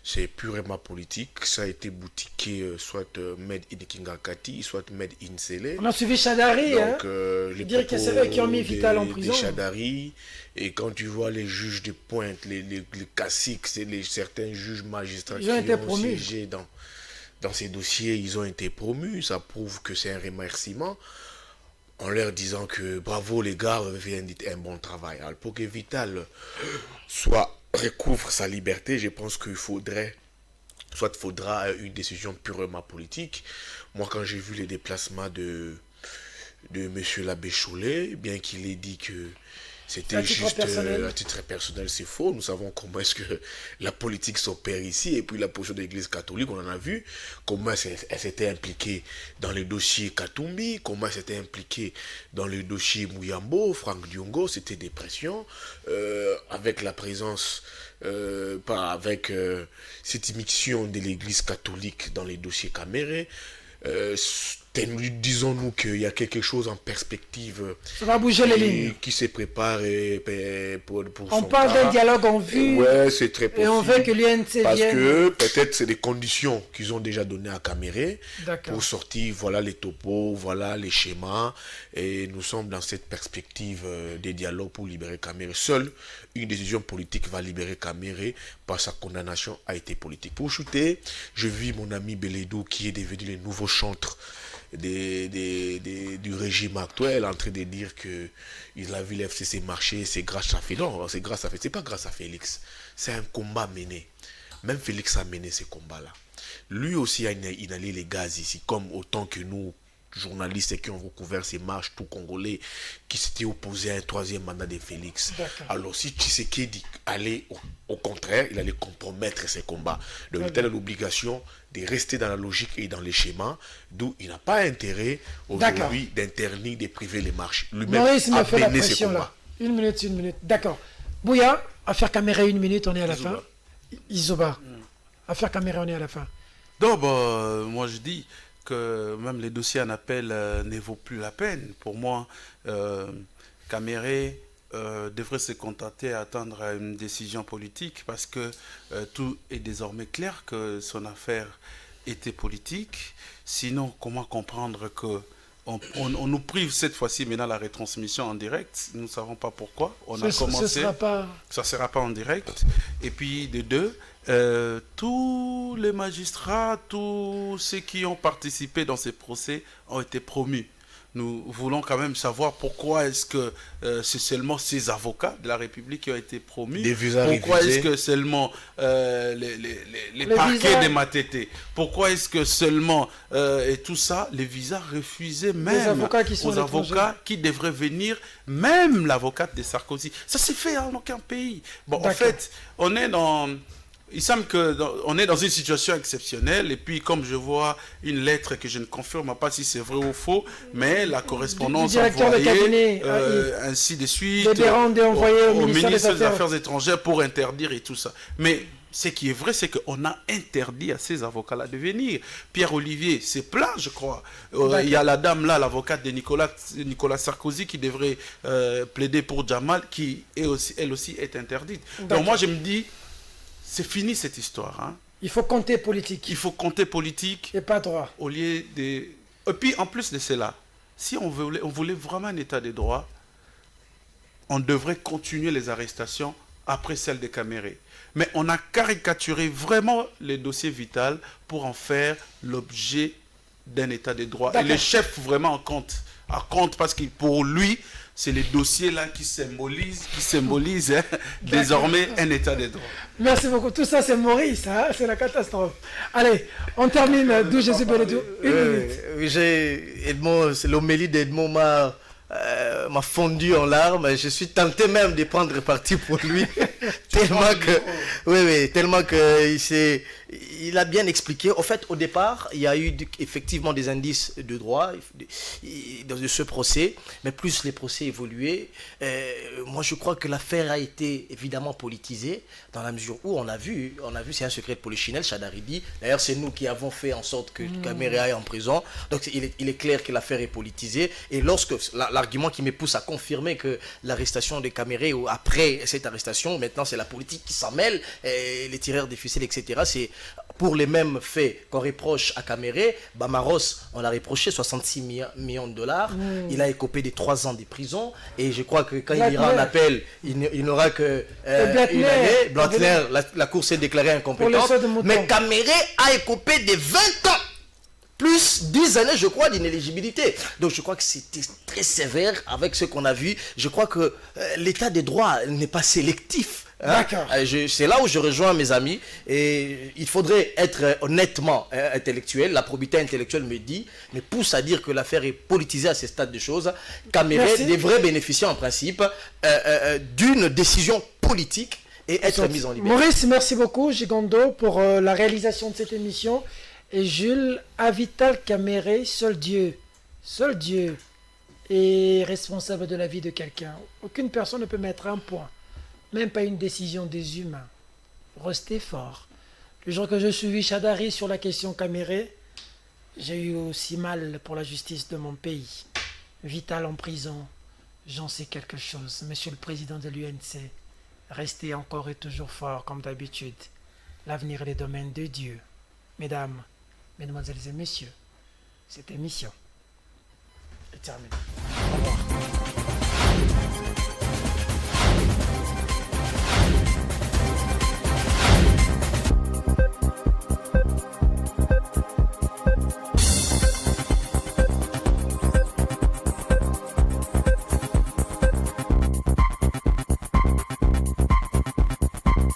c'est purement politique. Ça a été boutiqué soit Made in Kingakati, soit Made in Sele. On a suivi Chadari. Donc, les dire que c'est eux qui ont mis Vital en prison. Chadari, et quand tu vois les juges de pointe, les caciques, certains juges magistrats qui ont siégé dans ces dossiers, ils ont été promus. Ça prouve que c'est un remerciement. En leur disant que bravo les gars, vous viennent dire un bon travail. Alors pour que Vital recouvre sa liberté, je pense qu'il faudra une décision purement politique. Moi, quand j'ai vu les déplacements de M. l'abbé Choulet, bien qu'il ait dit que c'était juste à titre personnel, c'est faux. Nous savons comment est-ce que la politique s'opère ici, et puis la position de l'Église catholique, on en a vu comment elle s'était impliquée dans le dossier Katumbi, comment elle s'était impliquée dans le dossier Mouyambo, Franck Diongo, c'était des pressions, avec la présence, avec cette immixtion de l'Église catholique dans les dossiers Kamere. Disons-nous qu'il y a quelque chose en perspective. Ça va bouger les lignes. Qui se prépare pour on parle d'un dialogue en vue. Ouais, c'est très possible. Et on veut que l'UNC parce que peut-être c'est des conditions qu'ils ont déjà données à Kamere pour sortir, voilà les topos, voilà les schémas. Et nous sommes dans cette perspective des dialogues pour libérer Kamere. Seule une décision politique va libérer Kamere, par sa condamnation a été politique. Pour shooter, je vis mon ami Beledou qui est devenu le nouveau chantre du régime actuel, en train de dire que il a vu l'FCC marcher, c'est grâce à Félix. Non, c'est grâce à Félix. C'est pas grâce à Félix. C'est un combat mené. Même Félix a mené ce combat-là. Lui aussi a inhalé les gaz ici, comme autant que nous, journalistes qui ont recouvert ces marches, tout Congolais, qui s'étaient opposés à un troisième mandat de Félix. Alors si Tshisekedi allait, au contraire, il allait compromettre ses combats. Donc il a l'obligation de rester dans la logique et dans les schémas, d'où il n'a pas intérêt aujourd'hui d'interdire, de priver les marches. Lui-même a mené ses combats. Une minute. D'accord. Bouya, affaire Kamere, une minute, on est à la fin. Isoba. Affaire Kamere, on est à la fin. Donc, moi je dis que même les dossiers en appel ne vaut plus la peine. Pour moi, Kamere devrait se contenter à attendre une décision politique, parce que tout est désormais clair que son affaire était politique. Sinon, comment comprendre que on nous prive cette fois-ci maintenant la retransmission en direct? Nous ne savons pas pourquoi. Ça ne sera pas en direct. Et puis de deux, tous les magistrats, tous ceux qui ont participé dans ces procès ont été promus. nous voulons quand même savoir pourquoi est-ce que c'est seulement ces avocats de la République qui ont été promus. Des visas pourquoi refusés. est-ce que seulement les parquets des Matete? Pourquoi est-ce que seulement, et tout ça, les visas refusés même avocats qui sont aux avocats qui devraient venir, même l'avocate de Sarkozy. Ça s'est fait en aucun pays. Bon, en fait, on est dans... Il semble qu'on est dans une situation exceptionnelle et puis comme je vois une lettre que je ne confirme pas si c'est vrai ou faux, mais la correspondance du directeur de cabinet, ainsi de suite au ministre des Affaires étrangères pour interdire et tout ça. Mais ce qui est vrai, c'est qu'on a interdit à ces avocats-là de venir. Pierre-Olivier s'est plaint, je crois. Il y a la dame là, l'avocate de Nicolas Sarkozy qui devrait plaider pour Jamal, qui elle aussi est interdite. Donc moi je me dis, c'est fini cette histoire. Hein. Il faut compter politique. Il faut compter politique. Et pas droit. Au lieu de... Et puis, en plus de cela, si on voulait vraiment un état de droit, on devrait continuer les arrestations après celle de Caméré. Mais on a caricaturé vraiment les dossiers vitaux pour en faire l'objet d'un état de droit. Et le chef vraiment en compte parce que pour lui, c'est les dossiers-là qui symbolisent désormais un état de droit. Merci beaucoup. Tout ça, c'est Maurice. Hein? C'est la catastrophe. Allez, on termine. D'où Jésus Beledou. Une minute. C'est l'homélie d'Edmond m'a fondu en larmes. Je suis tenté même de prendre parti pour lui. tellement que il a bien expliqué. Au fait, au départ, il y a eu effectivement des indices de droit de ce procès, mais plus les procès évoluaient, moi je crois que l'affaire a été évidemment politisée dans la mesure où on a vu, c'est un secret de polichinelle, Chadaridi. D'ailleurs, c'est nous qui avons fait en sorte que Caméré aille en prison. Donc il est clair que l'affaire est politisée. Et lorsque l'argument qui me pousse à confirmer que l'arrestation de Caméré ou après cette arrestation, maintenant c'est la politique qui s'en mêle, les tireurs des ficelles, etc. C'est pour les mêmes faits qu'on reproche à Caméré. Bamaros, on l'a reproché 66 millions de dollars. Il a écopé de 3 ans de prison. Et je crois que quand il ira en appel, il n'aura que une année. Blattner, la Cour s'est déclarée incompétente. Mais Caméré a écopé de 20 ans. Plus 10 années, je crois, d'inéligibilité. Donc je crois que c'était très sévère avec ce qu'on a vu. Je crois que l'état des droits n'est pas sélectif. Hein? C'est là où je rejoins mes amis. Et il faudrait être honnêtement intellectuel. La probité intellectuelle me pousse à dire que l'affaire est politisée à ce stade de choses. Caméré devrait bénéficier en principe d'une décision politique et être mise en liberté. Maurice, merci beaucoup, Gigondo, pour la réalisation de cette émission. Et Jules, Avital Caméré, seul Dieu est responsable de la vie de quelqu'un. Aucune personne ne peut mettre un point, même pas une décision des humains. Restez fort. Le jour que je suivis Chadari sur la question Caméré, j'ai eu aussi mal pour la justice de mon pays. Vital en prison, j'en sais quelque chose. Monsieur le président de l'UNC, restez encore et toujours fort comme d'habitude. L'avenir est le domaine de Dieu. Mesdames, Mesdemoiselles et messieurs, cette émission est terminée. Au revoir.